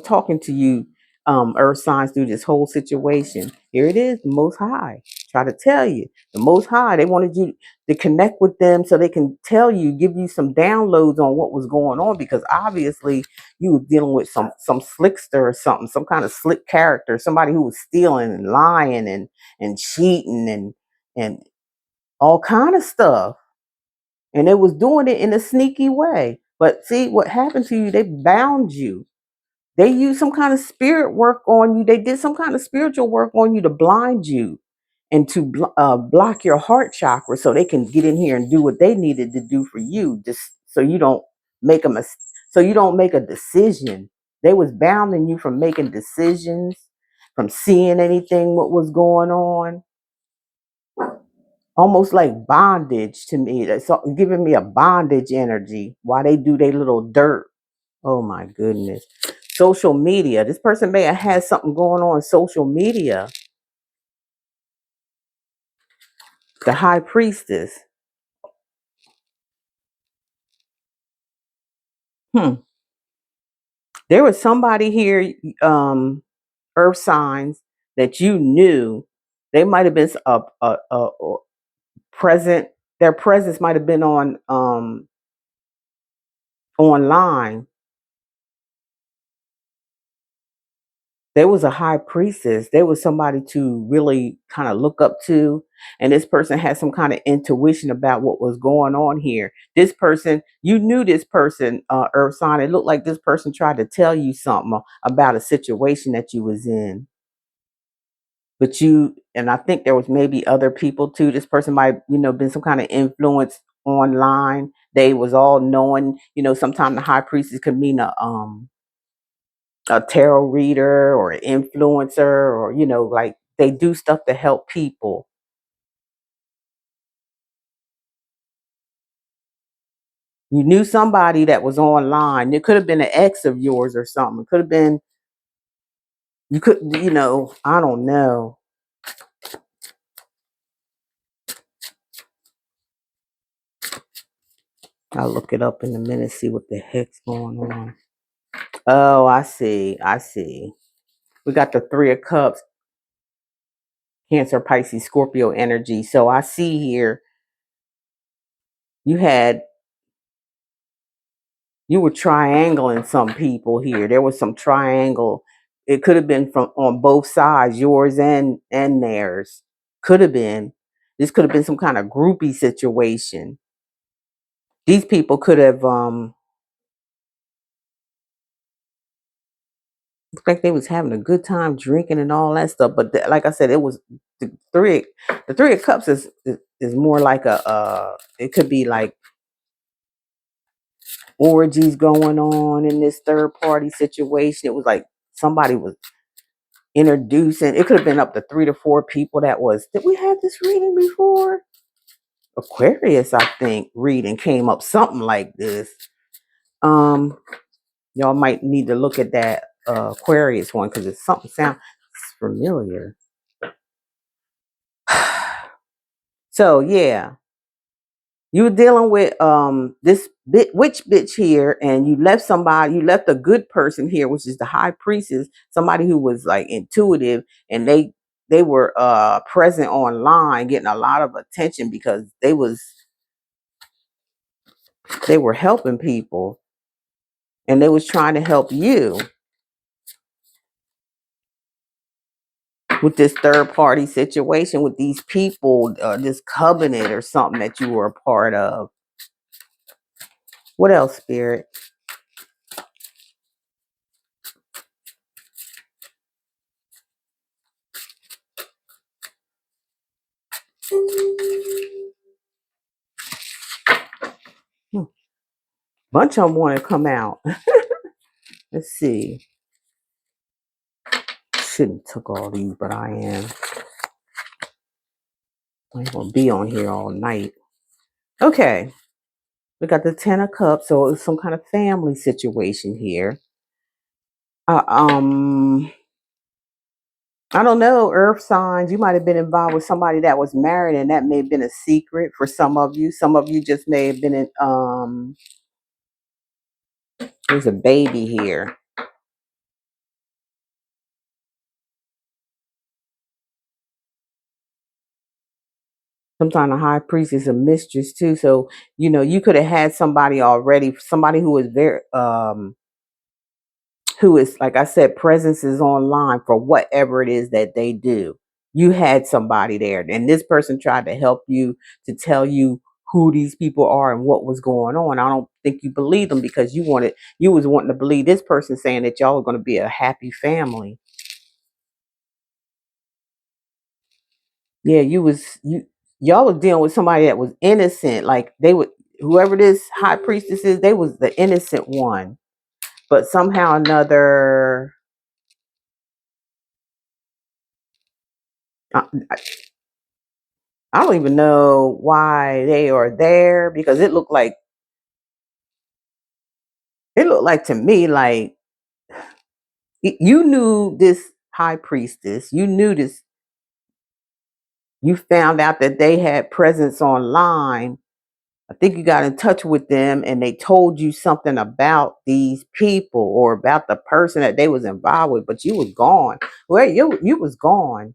talking to you, earth signs, through this whole situation. Here it is, the Most High. Try to tell you. The Most High, they wanted you to connect with them so they can tell you, give you some downloads on what was going on, because obviously you were dealing with some slickster or something, some kind of slick character, somebody who was stealing and lying and cheating and all kind of stuff. And they was doing it in a sneaky way. But see what happened to you, they bound you. They used some kind of spirit work on you. They did some kind of spiritual work on you to blind you and to block your heart chakra, so they can get in here and do what they needed to do for you, just so you don't so you don't make a decision. They was bounding you from making decisions, from seeing anything what was going on. Almost like bondage to me. That's giving me a bondage energy while they do their little dirt. Oh my goodness. Social media. This person may have had something going on in social media. The high priestess. There was somebody here, earth signs, that you knew. They might have been a present their presence might have been on online. There was a high priestess. There was somebody to really kind of look up to. And this person had some kind of intuition about what was going on here. This person, you knew this person, Earth sign. It looked like this person tried to tell you something about a situation that you was in. But and I think there was maybe other people too. This person might, been some kind of influence online. They was all knowing, sometimes the high priestess could mean a tarot reader or an influencer, or like they do stuff to help people. You knew somebody that was online. It could have been an ex of yours or something. It could have been, you could, I don't know. I'll look it up in a minute, see what the heck's going on. Oh, I see. We got the Three of Cups, Cancer, Pisces, Scorpio energy. So I see here you had you were triangling some people here. There was some triangle. It could have been from on both sides, yours and theirs. Could have been. This could have been some kind of groupie situation. These people could have looked like they was having a good time drinking and all that stuff. But like I said, it was the three of cups is more like it could be like orgies going on in this third party situation. It was like somebody was introducing. It could have been up to 3 to 4 people. Did we have this reading before? Aquarius, I think, reading came up something like this. Um, y'all might need to look at that Aquarius one because it's something sounds familiar. So yeah, you were dealing with this witch bitch here, and you left a good person here, which is the high priestess, somebody who was like intuitive, and they were present online, getting a lot of attention because they were helping people, and they was trying to help you with this third party situation with these people, this covenant or something that you were a part of. What else, Spirit? Bunch of them want to come out. Let's see. Shouldn't took all these, but I am. I ain't gonna be on here all night. Okay. We got the Ten of Cups, so it's some kind of family situation here. Uh, um, I don't know, Earth signs. You might have been involved with somebody that was married, and that may have been a secret for some of you. Some of you just may have been in. There's a baby here. Sometimes a high priest is a mistress too. So you could have had somebody already, somebody who is very who is, like I said, presence is online for whatever it is that they do. You had somebody there, and this person tried to help you, to tell you who these people are and what was going on. I don't think you believed them because you was wanting to believe this person saying that y'all are going to be a happy family. Yeah, y'all was dealing with somebody that was innocent. Like they would, whoever this high priestess is, they was the innocent one, but somehow or another. I, I don't even know why they are there because it looked like to me like you knew this high priestess, you knew this, you found out that they had presence online. I think you got in touch with them and they told you something about these people or about the person that they was involved with, but you was gone. Well, you was gone.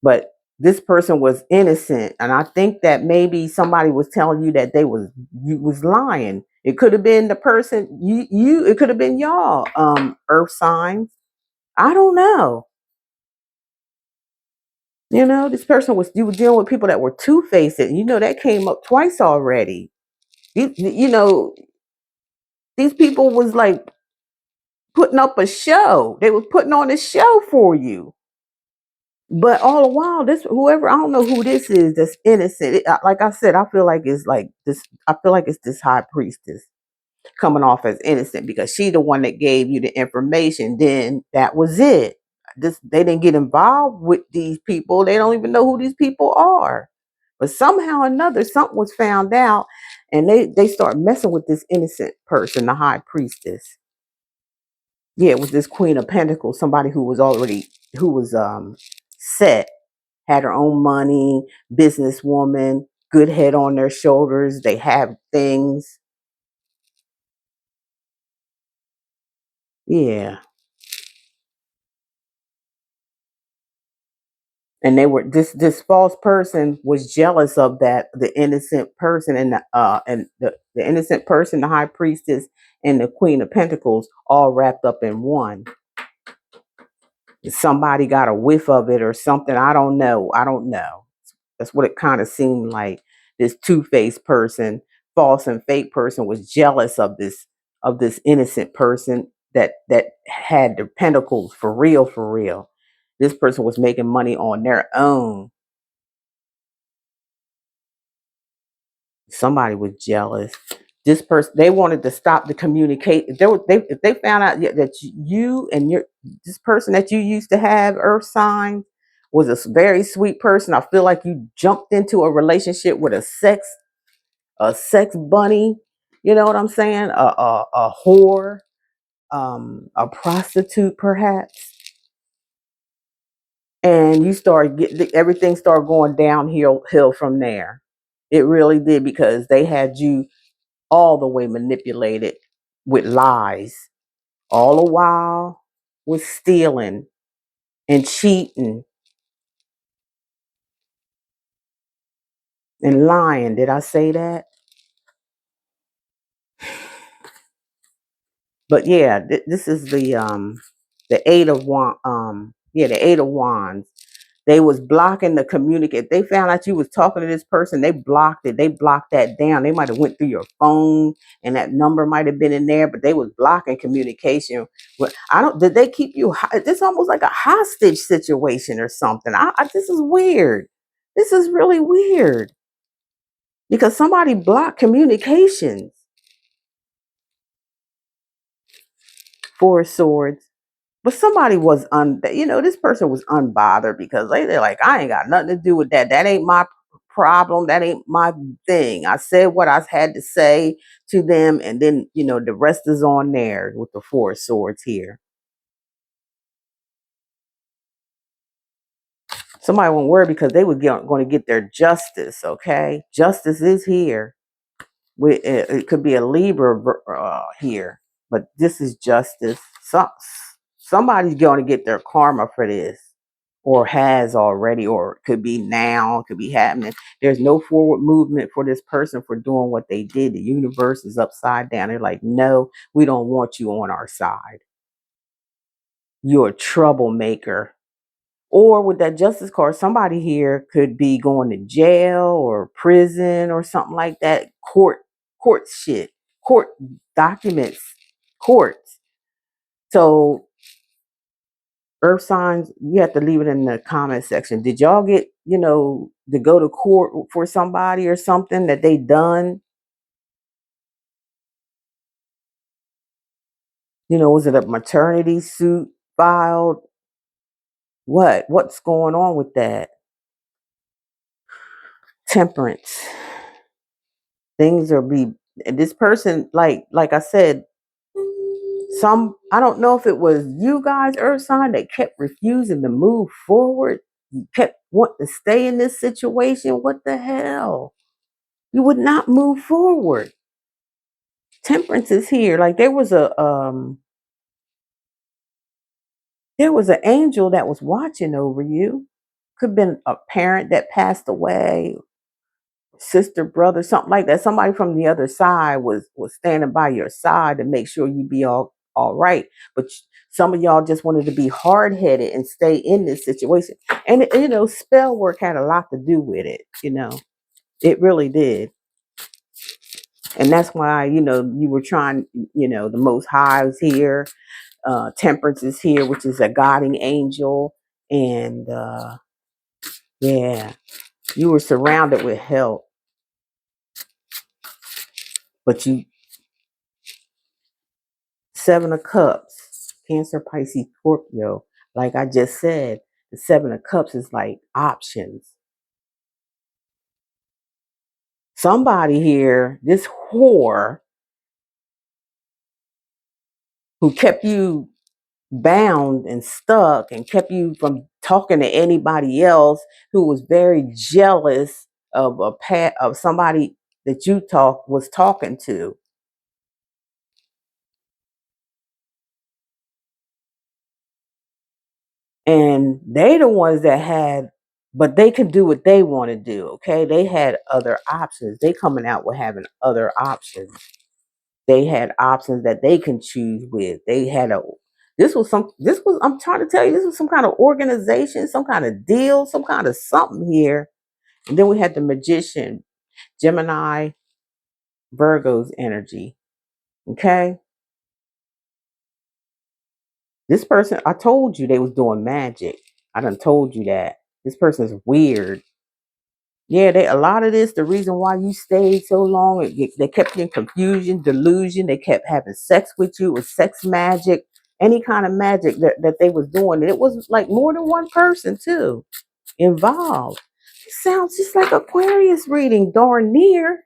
But this person was innocent, and I think that maybe somebody was telling you that you was lying. It could have been the person you it could have been y'all, earth signs. I don't know. You know, this person was you were dealing with people that were two-faced. You know, that came up twice already. You know, these people was like putting up a show. They were putting on a show for you. But all the while, this whoever, I don't know who this is that's innocent. Like I said, I feel like it's like this. I feel like it's this high priestess coming off as innocent because she the one that gave you the information. Then that was it. This they didn't get involved with these people. They don't even know who these people are. But somehow or another, something was found out, and they start messing with this innocent person, the high priestess. Yeah, it was this Queen of Pentacles, somebody who was set, had her own money, businesswoman, good head on their shoulders. They have things. Yeah. And they were this false person was jealous of that the innocent person and the innocent person, the high priestess, and the Queen of Pentacles all wrapped up in one. Somebody got a whiff of it or something. I don't know. I don't know. That's what it kind of seemed like. This two-faced person, false and fake person, was jealous of this innocent person that had the pentacles for real, for real. This person was making money on their own. Somebody was jealous. This person, they wanted to stop the communicate. If they found out that you and your this person that you used to have earth signs was a very sweet person, I feel like you jumped into a relationship with a sex bunny. You know what I'm saying? A whore, a prostitute, perhaps. And you start getting everything started going downhill hill from there. It really did because they had you all the way manipulated with lies, all the while with stealing and cheating and lying. Did I say that? But yeah, this is the eight of the 8 of wands. They was blocking the communicate. They found out you was talking to this person. They blocked it. They blocked that down. They might have went through your phone and that number might have been in there, but they was blocking communication. I don't. Did they keep you? This almost like a hostage situation or something. This is weird. This is really weird because somebody blocked communications. Four of Swords. But somebody was this person was unbothered because they're like, I ain't got nothing to do with that. That ain't my problem. That ain't my thing. I said what I had to say to them, and then the rest is on there with the Four of Swords here. Somebody won't worry because they were going to get their justice. Okay, justice is here. It could be a Libra here, but this is justice. Somebody's going to get their karma for this, or has already, or it could be now, it could be happening. There's no forward movement for this person for doing what they did. The universe is upside down. They're like, no, we don't want you on our side. You're a troublemaker. Or with that justice card, somebody here could be going to jail or prison or something like that. Court shit, court documents, courts. So earth signs, you have to leave it in the comment section. Did y'all get, to go to court for somebody or something that they done? Was it a maternity suit filed? What's going on with that? Temperance. Things are be this person, like I said, I don't know if it was you guys, earth sign, that kept refusing to move forward. You kept wanting to stay in this situation. What the hell? You would not move forward. Temperance is here. Like there was an angel that was watching over you. Could have been a parent that passed away, sister, brother, something like that. Somebody from the other side was standing by your side to make sure you be all right. But some of y'all just wanted to be hard headed and stay in this situation. And spell work had a lot to do with it. It really did. And that's why you were trying. The Most High is here. Temperance is here, which is a guiding angel, and yeah, you were surrounded with help, but you Seven of Cups, Cancer, Pisces, Scorpio. Like I just said, the Seven of Cups is like options. Somebody here, this whore who kept you bound and stuck and kept you from talking to anybody else, who was very jealous of of somebody that you was talking to. And they the ones that had, but they could do what they want to do. Okay, they had other options. They coming out with having other options. They had options that they can choose with. They had a this was I'm trying to tell you, this was some kind of organization, some kind of deal, some kind of something here. And then we had the Magician, Gemini, Virgo's energy. Okay, this person, I told you they was doing magic. I done told you that. This person is weird. Yeah, a lot of this, the reason why you stayed so long, they kept you in confusion, delusion. They kept having sex with you. It was sex magic, any kind of magic that they was doing. It was like more than one person too involved. It sounds just like Aquarius reading, darn near.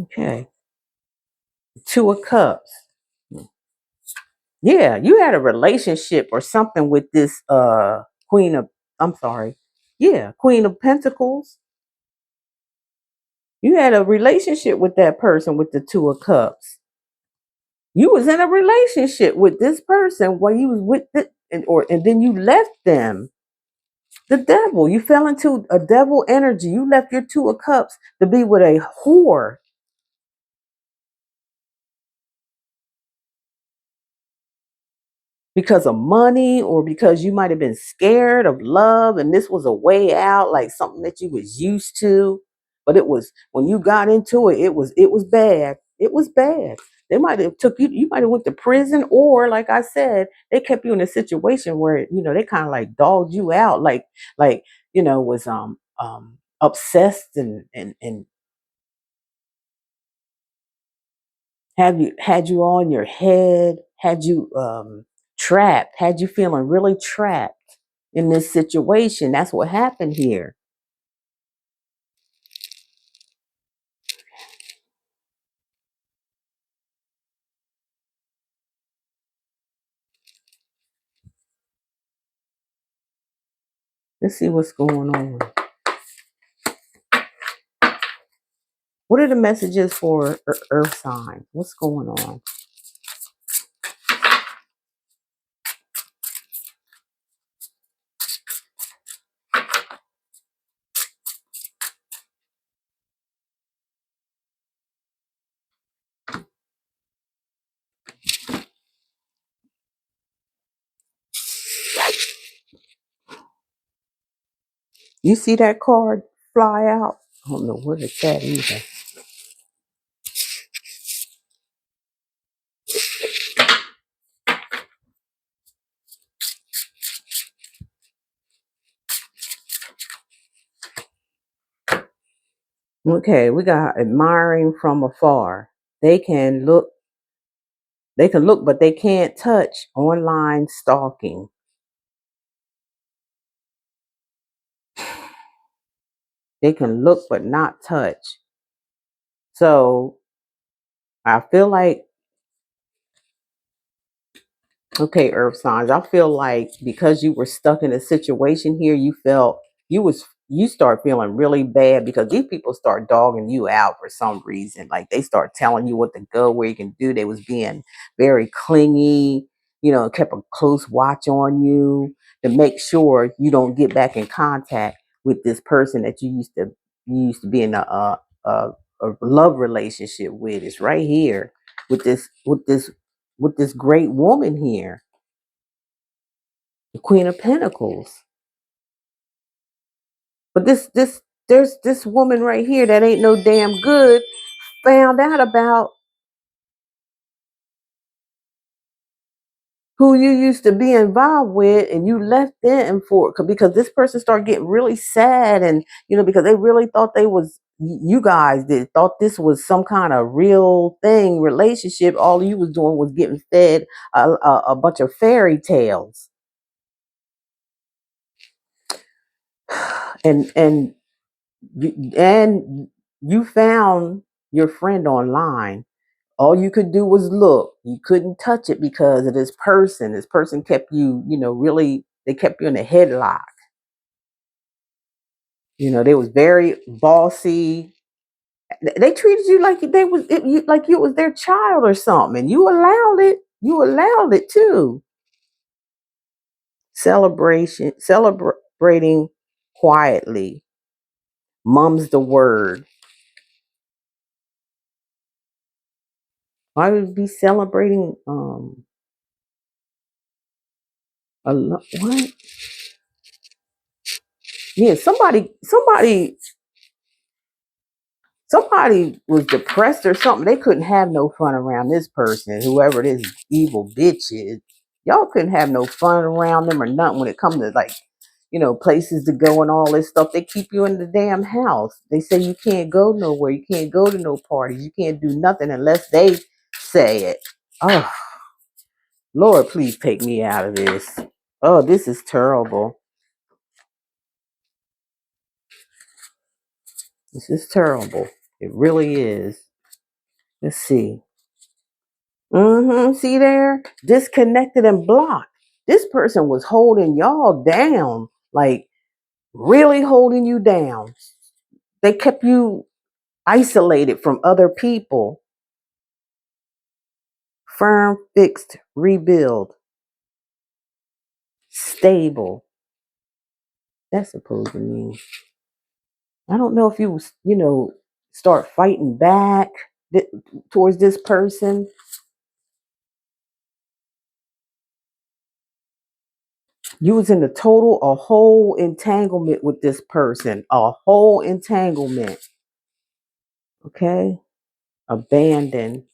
Okay, Two of Cups. Yeah, you had a relationship or something with this Queen of, I'm sorry. Yeah, Queen of Pentacles. You had a relationship with that person with the Two of Cups. You was in a relationship with this person while you was with it, and then you left them. The devil. You fell into a devil energy. You left your Two of Cups to be with a whore. Because of money, or because you might have been scared of love and this was a way out, like something that you was used to. But it was, when you got into it, it was bad. It was bad. They might have took you might have went to prison, or like I said, they kept you in a situation where they kind of like dogged you out, like was obsessed and have you had you on your head, had you trapped, had you feeling really trapped in this situation. That's what happened here. Let's see what's going on. What are the messages for earth signs? What's going on? You see that card fly out? I don't know what it's at either. Okay, we got admiring from afar. They can look, but they can't touch. Online stalking. They can look but not touch. So I feel like, okay, earth signs, I feel like because you were stuck in a situation here, you start feeling really bad because these people start dogging you out for some reason. Like they start telling you what to go, where you can do. They was being very clingy. kept a close watch on you to make sure you don't get back in contact with this person that you used to be in a love relationship with. It's right here with this great woman here, the Queen of Pentacles. But there's this woman right here that ain't no damn good, found out about who you used to be involved with, and you left them for, because this person started getting really sad, and because they really thought they was, you guys did thought this was some kind of real thing relationship. All you was doing was getting fed a bunch of fairy tales. And you found your friend online. All you could do was look. You couldn't touch it because of this person. This person kept you, really, they kept you in a headlock. They was very bossy. They treated you like like you was their child or something. And you allowed it. You allowed it too. Celebrating quietly. Mum's the word. Why would we be celebrating what? Yeah, somebody was depressed or something. They couldn't have no fun around this person, whoever this evil bitch is. Y'all couldn't have no fun around them or nothing when it comes to, like, places to go and all this stuff. They keep you in the damn house. They say you can't go nowhere. You can't go to no parties. You can't do nothing unless they say it. Oh, Lord, please take me out of this. Oh, this is terrible. This is terrible. It really is. Let's see. See there? Disconnected and blocked. This person was holding y'all down, like really holding you down. They kept you isolated from other people. Firm, fixed, rebuild, stable. That's supposed to mean. I don't know if start fighting back towards this person. You was in a whole entanglement with this person, a whole entanglement. Okay. Abandoned.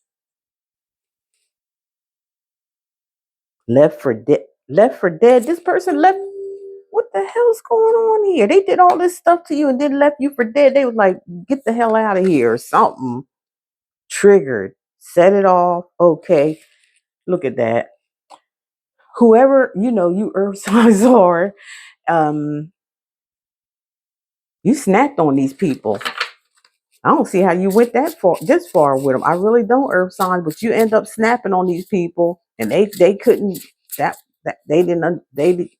Left for dead. This person left. What the hell's going on here? They did all this stuff to you and then left you for dead. They was like, get the hell out of here or something. Triggered. Set it off. Okay. Look at that. Whoever, you earth signs are, you snapped on these people. I don't see how you went this far with them. I really don't, earth signs, but you end up snapping on these people, and they couldn't, that they didn't they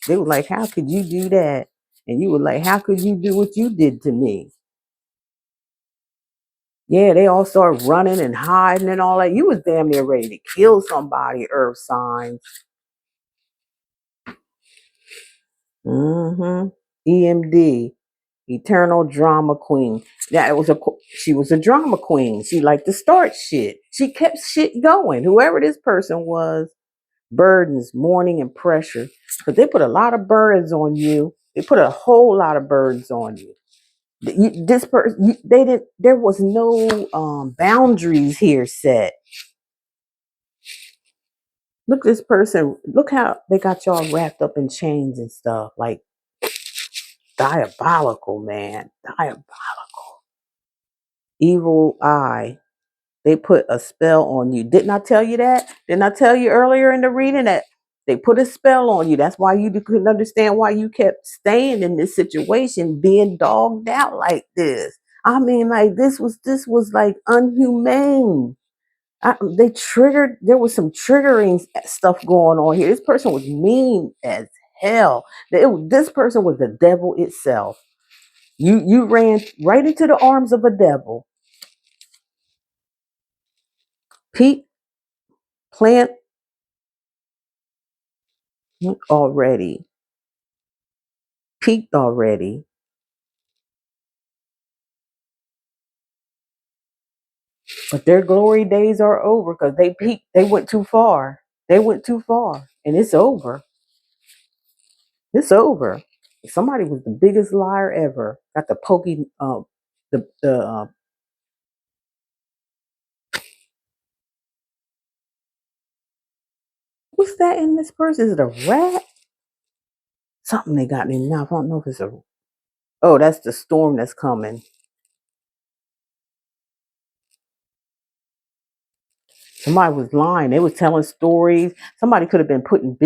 were like, how could you do that? And you were like, how could you do what you did to me? Yeah, they all started running and hiding and all that. You was damn near ready to kill somebody, earth signs. EMD, eternal drama queen. She was a drama queen. She liked to start shit. She kept shit going. Whoever this person was, burdens, mourning, and pressure. Because they put a lot of burdens on you. They put a whole lot of burdens on you. This person, they didn't. There was no boundaries here set. Look, this person. Look how they got y'all wrapped up in chains and stuff. Like diabolical, man. Diabolical. Evil eye. They put a spell on you. Didn't I tell you that? Didn't I tell you earlier in the reading that they put a spell on you? That's why you couldn't understand why you kept staying in this situation, being dogged out like this. I mean, like this was like unhumane. There was some triggering stuff going on here. This person was mean as hell. This person was the devil itself. You ran right into the arms of a devil. Pete, plant Look already. Peaked already. But their glory days are over because they peaked. They went too far. They went too far. And it's over. It's over. Somebody was the biggest liar ever. Got the pokey the what's that in this purse? Is it a rat? Something they got in their mouth. I don't know if it's a oh, that's the storm that's coming. Somebody was lying. They was telling stories. Somebody could have been putting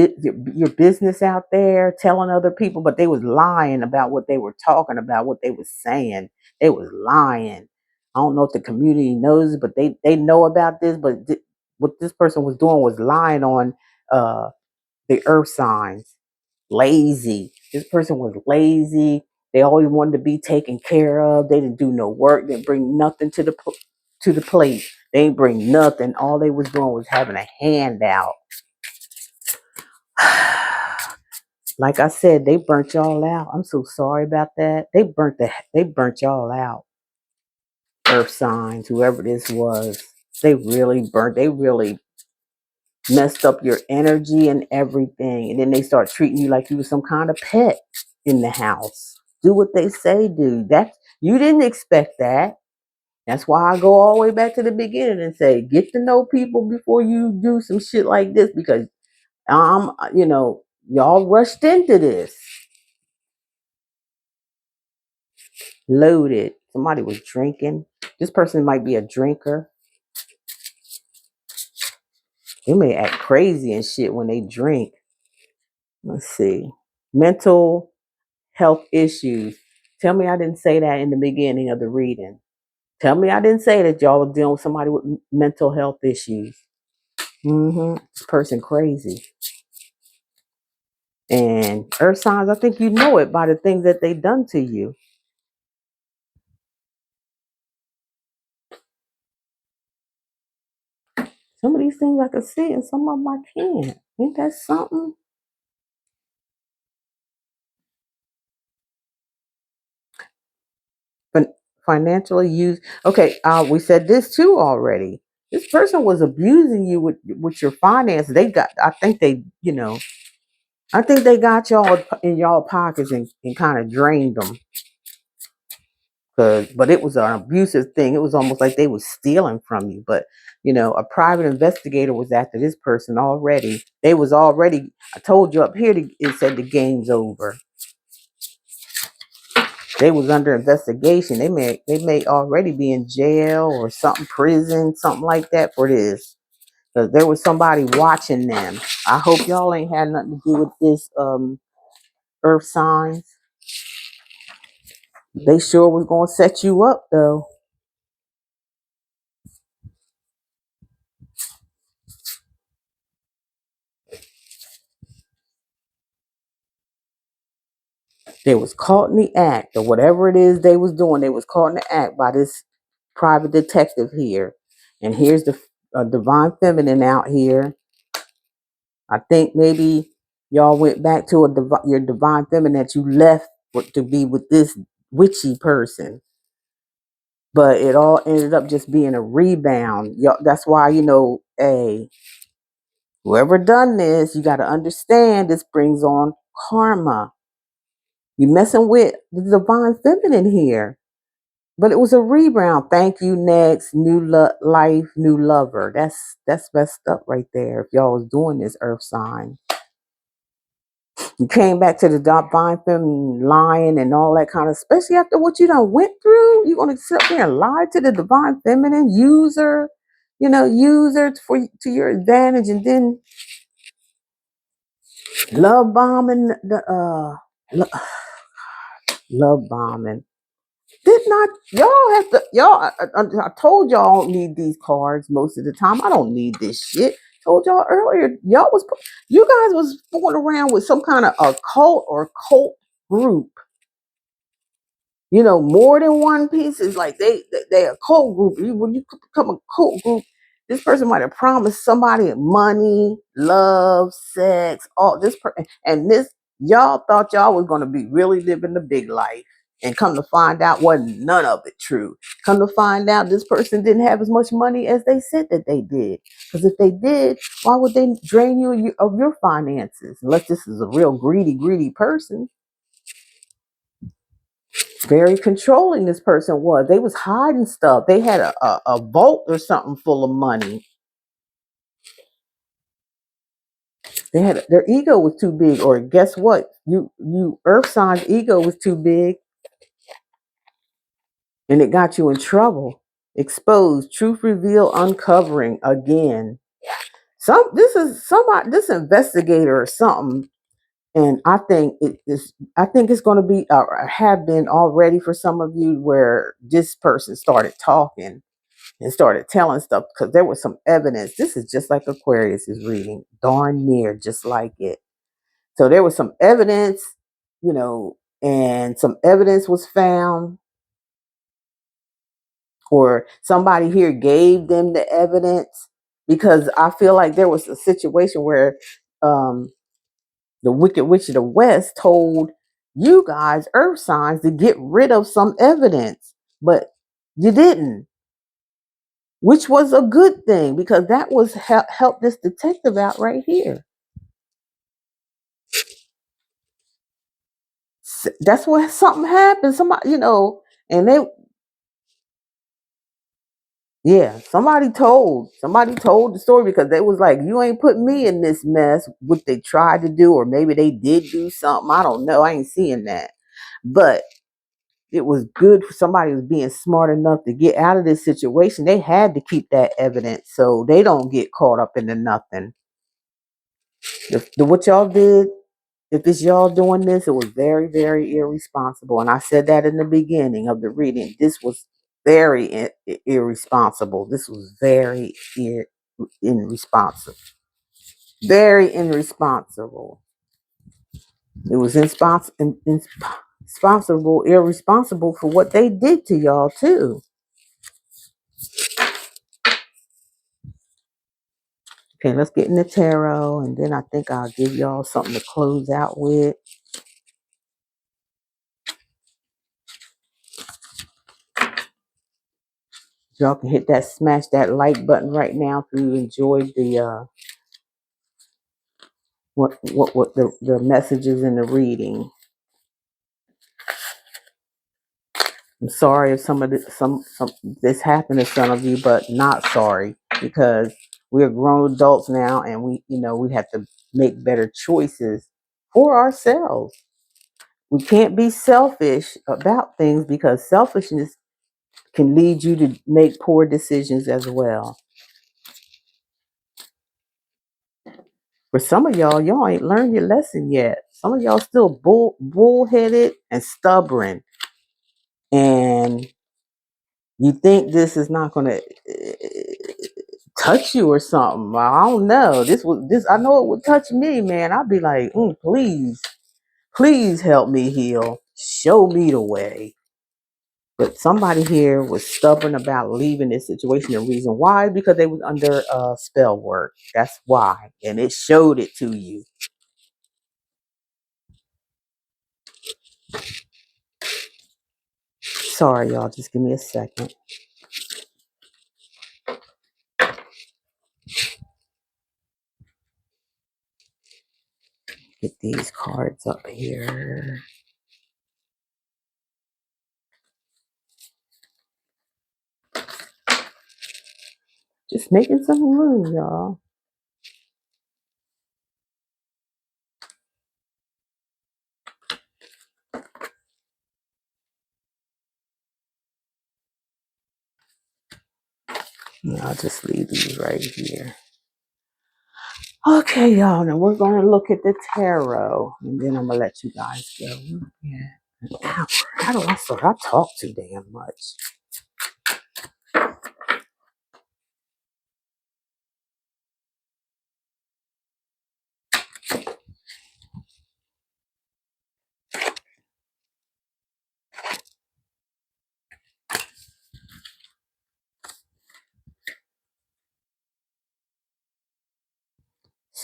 your business out there, telling other people, but they was lying about what they were talking about, what they was saying. They was lying. I don't know if the community knows, but they know about this. But what this person was doing was lying on uh, the earth signs. Lazy. This person was lazy. They always wanted to be taken care of. They didn't do no work. Didn't bring nothing to the plate. They ain't bring nothing. All they was doing was having a handout. Like I said, they burnt y'all out. I'm so sorry about that. They burnt y'all out. Earth signs, whoever this was, they really messed up your energy and everything. And then they start treating you like you was some kind of pet in the house. Do what they say do. That you didn't expect that. That's why I go all the way back to the beginning and say, get to know people before you do some shit like this because y'all rushed into this. Loaded. Somebody was drinking. This person might be a drinker. They may act crazy and shit when they drink. Let's see. Mental health issues. Tell me I didn't say that in the beginning of the reading. Tell me I didn't say that y'all were dealing with somebody with mental health issues. This person crazy. And earth signs, I think you know it by the things that they done to you. Some of these things I can see and some of them I can't. Ain't that something? But financially used. Okay, we said this too already. This person was abusing you with your finances. I think I think they got y'all in y'all pockets and kind of drained them. But it was an abusive thing. It was almost like they was stealing from you. But a private investigator was after this person already. They was already. I told you up here. It said the game's over. They was under investigation. They may already be in jail or something, prison, something like that for this. Because there was somebody watching them. I hope y'all ain't had nothing to do with this earth signs. They sure was gonna set you up though. They was caught in the act or whatever it is they was doing. They was caught in the act by this private detective here. And here's the divine feminine out here. I think maybe y'all went back to your divine feminine that you left to be with this witchy person. But it all ended up just being a rebound. Y'all, that's why, hey, whoever done this, you got to understand this brings on karma. You messing with the divine feminine here. But it was a rebound. Thank you. Next, new life, new lover. That's messed up right there. If y'all was doing this earth sign, you came back to the divine feminine, lying and all that kind of. Especially after what you done went through, you gonna sit there and lie to the divine feminine, use her to your advantage, and then love bombing love bombing. Did not y'all have to y'all? I told y'all I don't need these cards most of the time. I don't need this shit. Told y'all earlier. You guys was fooling around with some kind of occult or cult group. More than one piece is like they a cult group. When you become a cult group, This person might have promised somebody money, love, sex, all this, and this y'all thought y'all was gonna be really living the big life, and come to find out, wasn't none of it true. Come to find out, this person didn't have as much money as they said that they did. Because if they did, why would they drain you of your finances? Unless this is a real greedy person. Very controlling this person was. They was hiding stuff. They had a vault or something full of money. They had their ego was too big, or guess what? You earth signs ego was too big, and it got you in trouble. Exposed, truth reveal, uncovering again. This investigator or something, and I think it's going to be or have been already for some of you, where this person started talking and started telling stuff because there was some evidence. This is just like Aquarius is reading, darn near just like it. So there was some evidence, and some evidence was found, or somebody here gave them the evidence, because I feel like there was a situation where um, the Wicked Witch of the West told you guys, earth signs, to get rid of some evidence, but you didn't, which was a good thing, because that was help this detective out right here. That's what something happened. Somebody, and they, yeah, somebody told the story, because they was like, you ain't put me in this mess. What they tried to do, or maybe they did do something. I don't know. I ain't seeing that, but it was good for somebody who was being smart enough to get out of this situation. They had to keep that evidence so they don't get caught up into nothing. What y'all did, if it's y'all doing this, it was very, very irresponsible. And I said that in the beginning of the reading. This was very irresponsible. This was very irresponsible. Very irresponsible. It was irresponsible for what they did to y'all too. Okay, let's get in the tarot, and then I think I'll give y'all something to close out with. Y'all can smash that like button right now if you enjoyed the what the messages in the reading. I'm sorry if some this happened to some of you, but not sorry, because we're grown adults now, and we have to make better choices for ourselves. We can't be selfish about things, because selfishness can lead you to make poor decisions as well. For some of y'all ain't learned your lesson yet. Some of y'all still bullheaded and stubborn, and you think this is not going to touch you or something. I don't know. This. I know it would touch me, man. I'd be like, please help me heal. Show me the way. But somebody here was stubborn about leaving this situation. The reason why, because they was under spell work. That's why, and it showed it to you. Sorry, y'all. Just give me a second. Get these cards up here. Just making some room, y'all. I'll just leave these right here. Okay, y'all. Now we're going to look at the tarot, and then I'm going to let you guys go. Yeah, an hour. How do I start? I talk too damn much.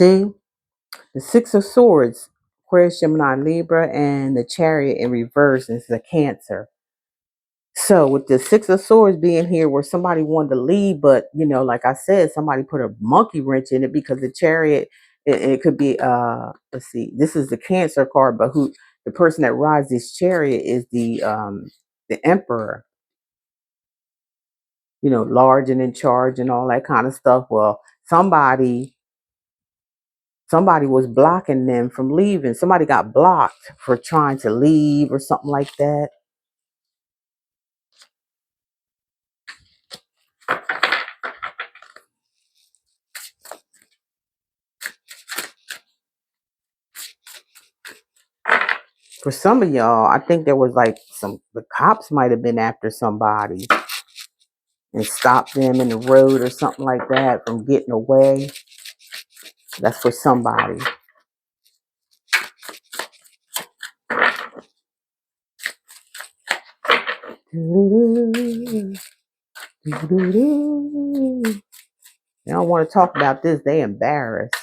See, the Six of Swords, Aquarius, Gemini, Libra, and the Chariot in reverse is the Cancer. So with the Six of Swords being here where somebody wanted to leave, but like I said, somebody put a monkey wrench in it because the Chariot, it could be let's see, this is the Cancer card, but who the person that rides this chariot is the Emperor, large and in charge and all that kind of stuff. Well, somebody was blocking them from leaving. Somebody got blocked for trying to leave or something like that. For some of y'all, I think there was like the cops might have been after somebody and stopped them in the road or something like that from getting away. That's for somebody. They don't want to talk about this. They embarrassed.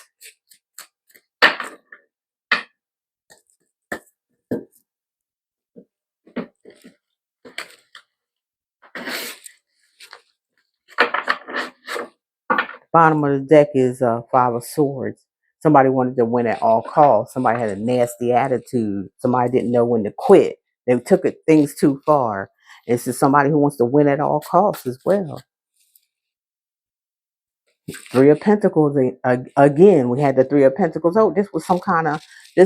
Bottom of the deck is Five of Swords. Somebody wanted to win at all costs. Somebody had a nasty attitude. Somebody didn't know when to quit. They took things too far. This is somebody who wants to win at all costs as well. Three of Pentacles. Again, we had the Three of Pentacles. Oh, this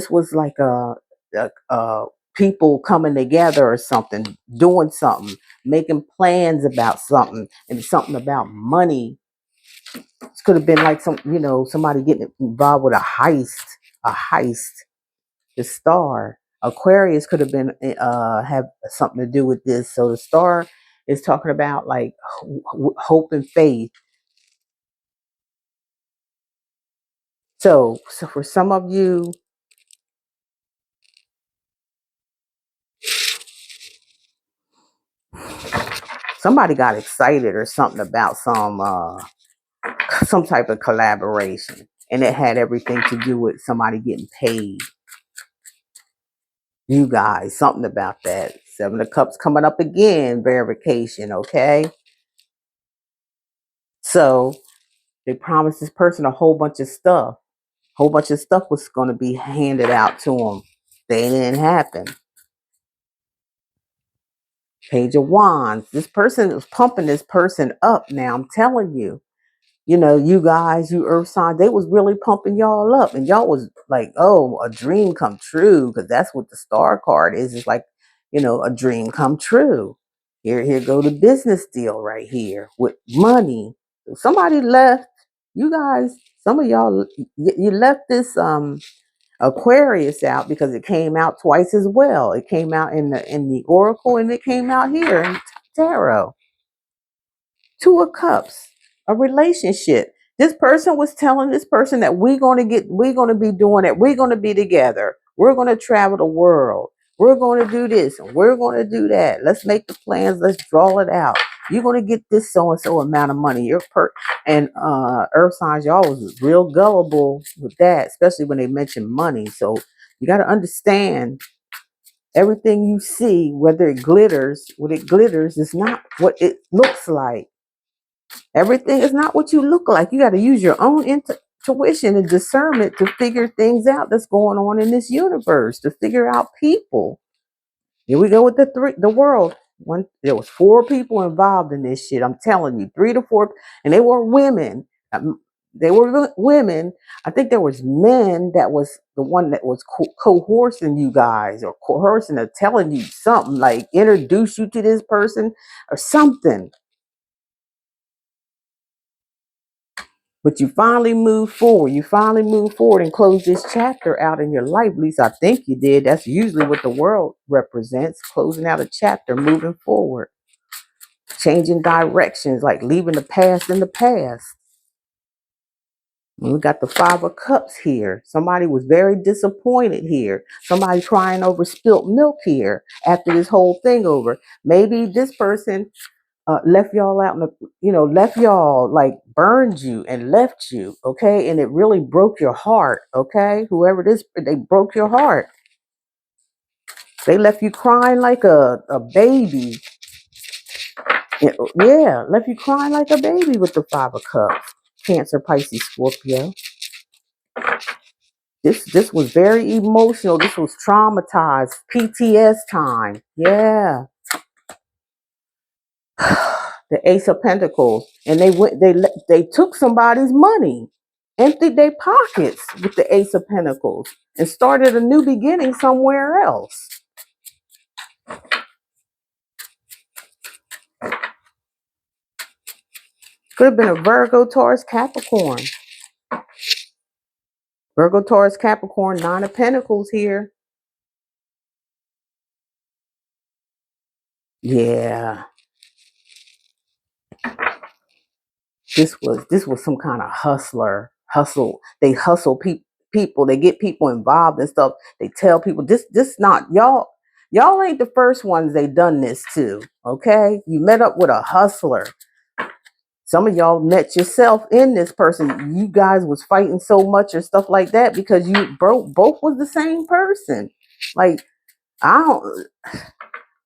was like people coming together or something, doing something, making plans about something, and something about money. This could have been like somebody getting involved with a heist. The Star, Aquarius could have been have something to do with this. So the Star is talking about like hope and faith. So for some of you, somebody got excited or something about some type of collaboration, and it had everything to do with somebody getting paid. You guys, something about that. Seven of Cups coming up again, verification, okay? So they promised this person a whole bunch of stuff. Whole bunch of stuff was going to be handed out to them. They didn't happen. Page of Wands. This person was pumping this person up. Now I'm telling you, you guys, you earth signs, they was really pumping y'all up, and y'all was like, oh, a dream come true, because that's what the Star card is. It's like, a dream come true. Here go the business deal right here with money. Somebody left. You guys, some of y'all, you left this Aquarius out because it came out twice as well. It came out in the Oracle, and it came out here in Tarot. Two of Cups, a relationship. This person was telling this person that we're going to be doing it. We're going to be together. We're going to travel the world. We're going to do this and we're going to do that. Let's make the plans. Let's draw it out. You're going to get this so-and-so amount of money. And earth signs, y'all was real gullible with that, especially when they mention money. So you got to understand, everything you see, whether it glitters, is not what it looks like. Everything is not what you look like. You got to use your own intuition and discernment to figure things out that's going on in this universe, to figure out people. Here we go with the world. There was 4 people involved in this shit. I'm telling you, 3 to 4, and they were women. They were women. I think there was men that was the one that was coercing you guys, or coercing, or telling you something like introduce you to this person or something. But you finally moved forward. You finally moved forward and closed this chapter out in your life. At least I think you did. That's usually what the world represents. Closing out a chapter, moving forward. Changing directions, like leaving the past in the past. We got the 5 of Cups here. Somebody was very disappointed here. Somebody crying over spilt milk here after this whole thing over. Maybe this person left y'all out in left y'all like burned you and left you, okay? And it really broke your heart, okay? Whoever this, they broke your heart. They left you crying like a baby. Yeah, left you crying like a baby with the Five of Cups. Cancer, Pisces, Scorpio. This was very emotional. This was traumatized. PTS time. Yeah. The Ace of Pentacles. And they took somebody's money, emptied their pockets with the Ace of Pentacles, and started a new beginning somewhere else. Could have been a Virgo, Taurus, Capricorn. Virgo, Taurus, Capricorn, Nine of Pentacles here. Yeah. This was some kind of hustle. They hustle people. They get people involved and stuff. They tell people this not y'all ain't the first ones they done this to. Okay, you met up with a hustler. Some of y'all met yourself in this person. You guys was fighting so much or stuff like that because you both was the same person. Like I don't.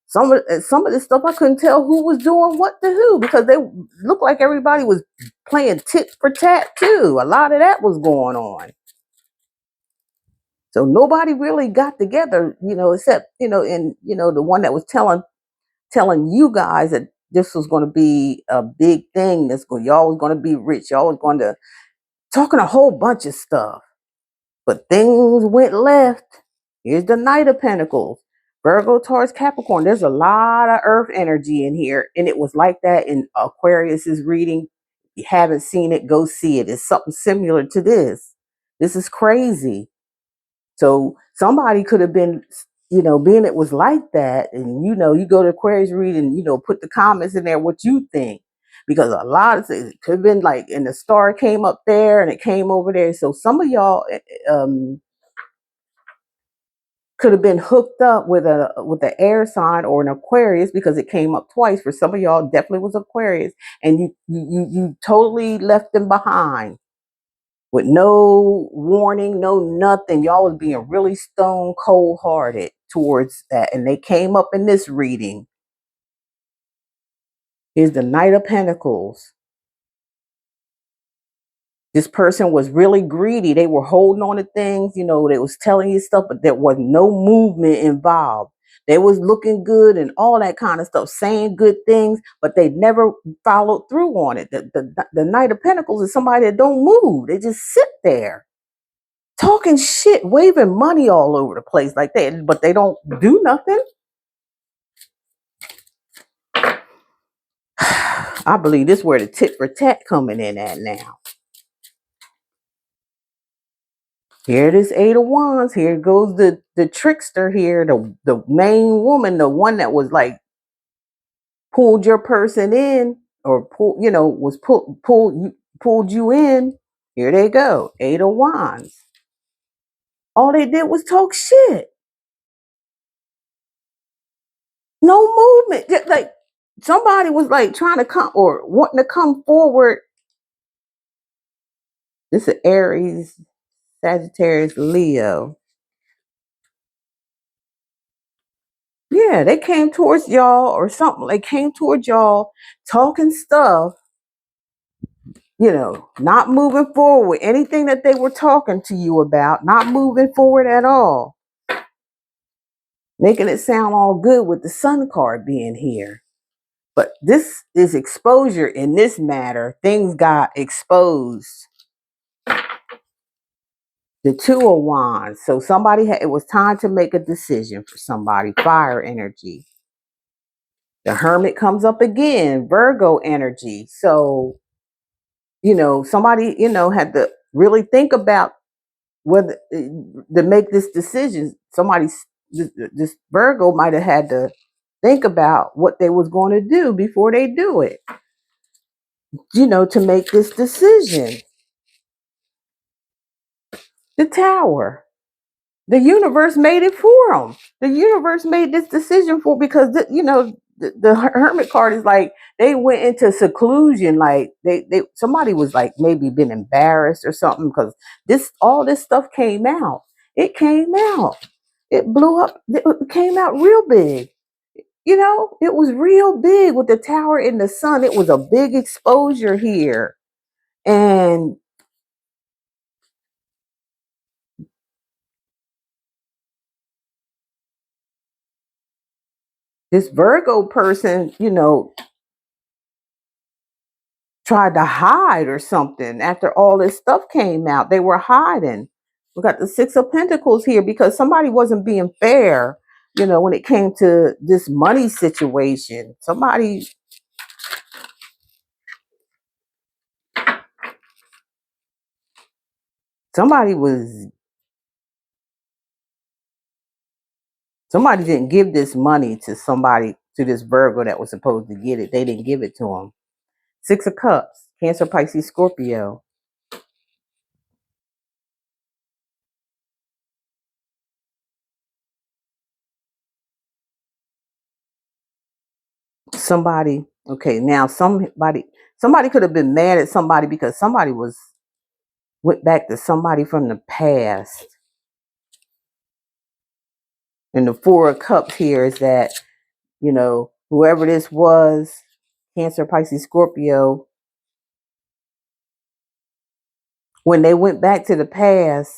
Some of this stuff I couldn't tell who was doing what to who because they looked like everybody was playing tit for tat too. A lot of that was going on. So nobody really got together, except and the one that was telling you guys that this was going to be a big thing. Y'all was going to be rich. Y'all was going to talking a whole bunch of stuff, but things went left. Here's the Knight of Pentacles. Virgo, Taurus, Capricorn. There's a lot of earth energy in here. And it was like that in Aquarius's reading. If you haven't seen it, go see it. It's something similar to this. This is crazy. So somebody could have been, being it was like that. And, you go to Aquarius reading, put the comments in there what you think. Because a lot of things, it could have been like, and the star came up there and it came over there. So some of y'all, could have been hooked up with an air sign or an Aquarius because it came up twice. For some of y'all, definitely was Aquarius, and you totally left them behind with no warning, no nothing. Y'all was being really stone cold hearted towards that, and they came up in this reading. Here's the Knight of Pentacles. This person was really greedy. They were holding on to things, they was telling you stuff, but there was no movement involved. They was looking good and all that kind of stuff, saying good things, but they never followed through on it. The Knight of Pentacles is somebody that don't move. They just sit there talking shit, waving money all over the place like that, but they don't do nothing. I believe this is where the tit for tat coming in at now. Here it is, Eight of Wands. Here goes the trickster here, the main woman, the one that was like pulled your person in or pulled you in. Here they go, Eight of Wands. All they did was talk shit. No movement. Just like somebody was like trying to come or wanting to come forward. This is Aries, Sagittarius, Leo. Yeah, they came towards y'all or something. They came towards y'all talking stuff, not moving forward with anything that they were talking to you about, not moving forward at all. Making it sound all good with the Sun card being here. But this is exposure in this matter. Things got exposed. The Two of Wands. So it was time to make a decision for somebody. Fire energy. The Hermit comes up again. Virgo energy. So, somebody, had to really think about whether to make this decision. This Virgo might have had to think about what they was going to do before they do it, to make this decision. The Tower. The universe made it for them. The universe made this decision because, the hermit card is like they went into seclusion, like they somebody was like maybe been embarrassed or something, because all this stuff came out. It came out. It blew up. It came out real big. It was real big with the tower in the sun. It was a big exposure here. And this Virgo person, tried to hide or something after all this stuff came out. They were hiding. We got the Six of Pentacles here because somebody wasn't being fair, when it came to this money situation. Somebody was somebody didn't give this money to this Virgo that was supposed to get it. They didn't give it to him. Six of Cups, Cancer, Pisces, Scorpio. Somebody, okay, now somebody could have been mad at somebody because somebody went back to somebody from the past. And the Four of Cups here is that, whoever this was, Cancer, Pisces, Scorpio, when they went back to the past,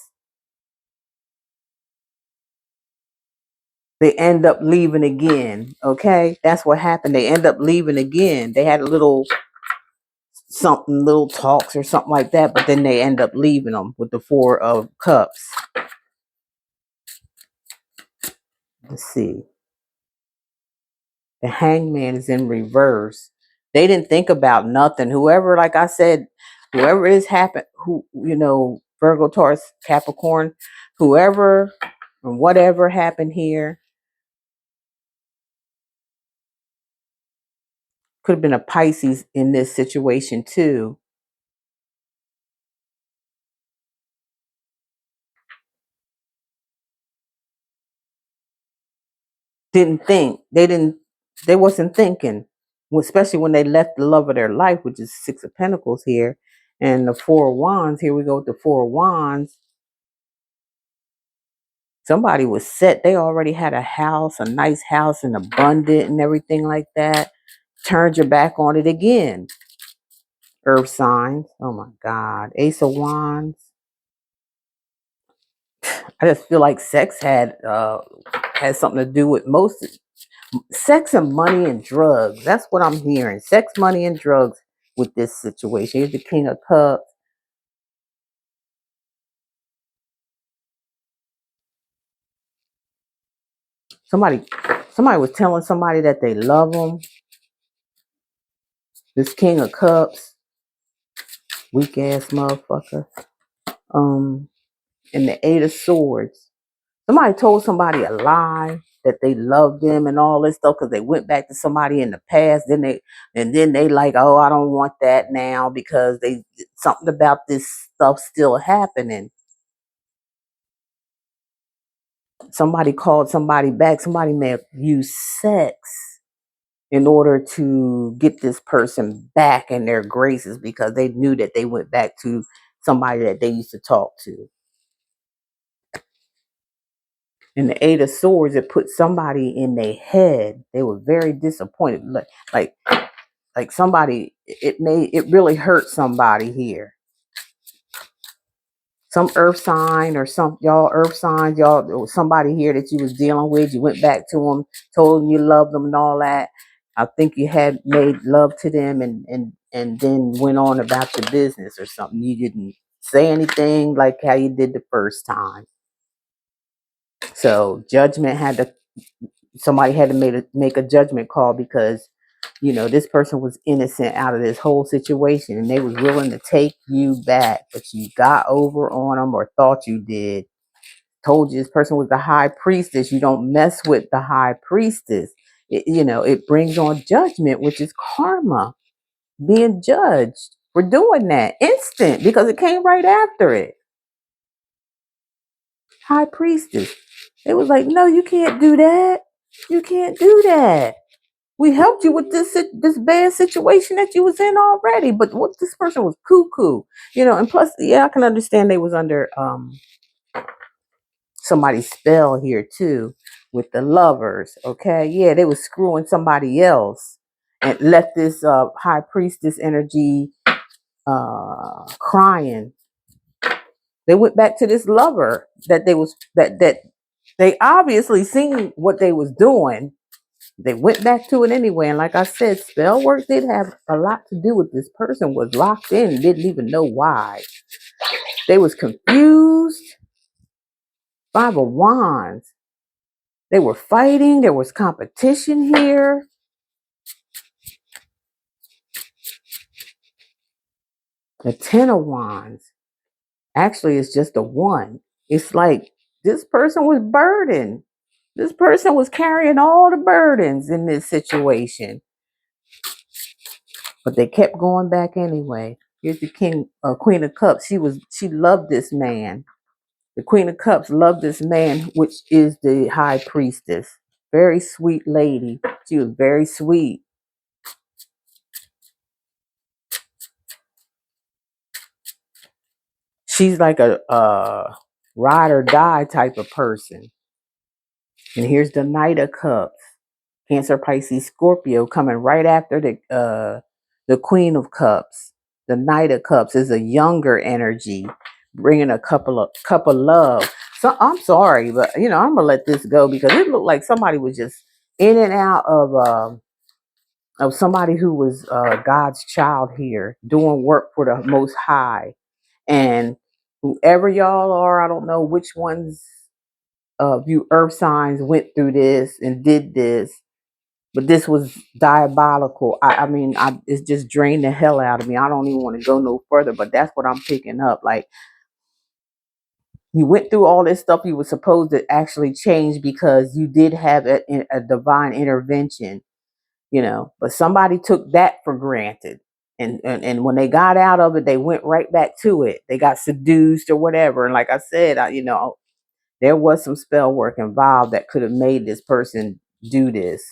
they end up leaving again. Okay, that's what happened. They end up leaving again. They had a little something, little talks or something like that, but then they end up leaving them with the Four of Cups. Let's see. The Hangman is in reverse. They didn't think about nothing. Whoever, like I said, whoever is happened, Virgo, Taurus, Capricorn, whoever and whatever happened here, could have been a Pisces in this situation too. Didn't think. They wasn't thinking, especially when they left the love of their life, which is Six of Pentacles here. And the Four of Wands, here we go with the Four of Wands. Somebody was set. They already had a house, a nice house, and abundant and everything like that. Turned your back on it again. Earth signs. Oh my God. Ace of Wands. I just feel like sex has something to do with most sex and money and drugs. That's what I'm hearing. Sex, money, and drugs with this situation. Here's the King of Cups. Somebody was telling somebody that they love them. This King of Cups, weak ass motherfucker. And the Eight of Swords. Somebody told somebody a lie that they loved them and all this stuff because they went back to somebody in the past. Then they like, oh, I don't want that now because something about this stuff still happening. Somebody called somebody back. Somebody may have used sex in order to get this person back in their graces because they knew that they went back to somebody that they used to talk to. And the Eight of Swords, it put somebody in their head. They were very disappointed. Like, like somebody, it really hurt somebody here. Some earth sign or y'all earth signs, y'all, somebody here that you was dealing with, you went back to them, told them you loved them and all that. I think you had made love to them and then went on about your business or something. You didn't say anything like how you did the first time. So somebody had to make a judgment call because this person was innocent out of this whole situation and they was willing to take you back, but you got over on them or thought you did. Told you this person was the high priestess. You don't mess with the high priestess. It brings on judgment, which is karma, being judged for doing that instant because it came right after it. High priestess. It was like, no, you can't do that. You can't do that. We helped you with this bad situation that you was in already. But what this person was cuckoo, and plus, yeah, I can understand they was under somebody's spell here too with the lovers. Okay, yeah, they was screwing somebody else and left this high priestess energy crying. They went back to this lover that they obviously seen what they was doing. They went back to it anyway. And like I said, spell work did have a lot to do with this person was locked in and didn't even know why. They was confused. Five of Wands. They were fighting. There was competition here. The Ten of Wands. Actually, it's just a one. It's like this person was burdened. This person was carrying all the burdens in this situation. But they kept going back anyway. Here's the Queen of Cups. She loved this man. The Queen of Cups loved this man, which is the High Priestess. Very sweet lady. She was very sweet. She's like a ride or die type of person. And here's the Knight of Cups. Cancer, Pisces, Scorpio coming right after the Queen of Cups. The Knight of Cups is a younger energy, bringing a cup of love. So I'm sorry, but I'm gonna let this go because it looked like somebody was just in and out of somebody who was God's child here, doing work for the Most High, and whoever y'all are, I don't know which ones of you Earth signs went through this and did this. But this was diabolical. I mean, it's just drained the hell out of me. I don't even want to go no further, but that's what I'm picking up. Like, you went through all this stuff you were supposed to actually change because you did have a divine intervention, but somebody took that for granted. And when they got out of it, they went right back to it. They got seduced or whatever. And like I said, there was some spell work involved that could have made this person do this.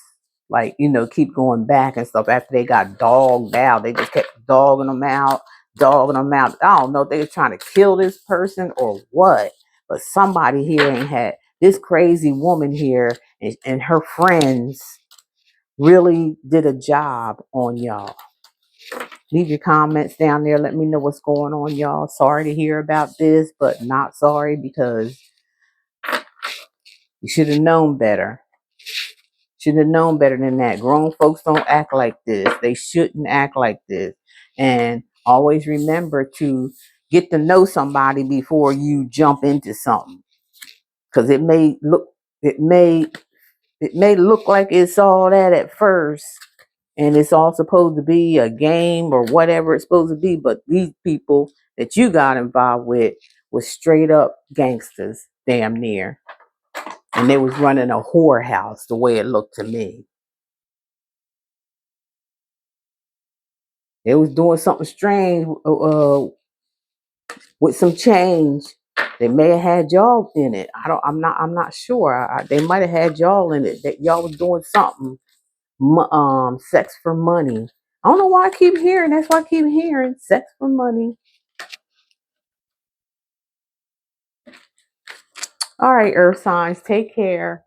Like, keep going back and stuff after they got dogged out. They just kept dogging them out, dogging them out. I don't know if they were trying to kill this person or what, but somebody here ain't had this crazy woman here and her friends really did a job on y'all. Leave your comments down there. Let me know what's going on, y'all. Sorry to hear about this, but not sorry because you should have known better. Should have known better than that. Grown folks don't act like this. They shouldn't act like this. And always remember to get to know somebody before you jump into something. Because it may look like it's all that at first. And it's all supposed to be a game or whatever it's supposed to be. But these people that you got involved with was straight up gangsters, damn near. And they was running a whorehouse the way it looked to me. They was doing something strange with some change. They may have had y'all in it. I'm not sure. They might have had y'all in it. That y'all was doing something. Sex for money. I don't know why I keep hearing. That's why I keep hearing sex for money. All right, Earth signs, take care.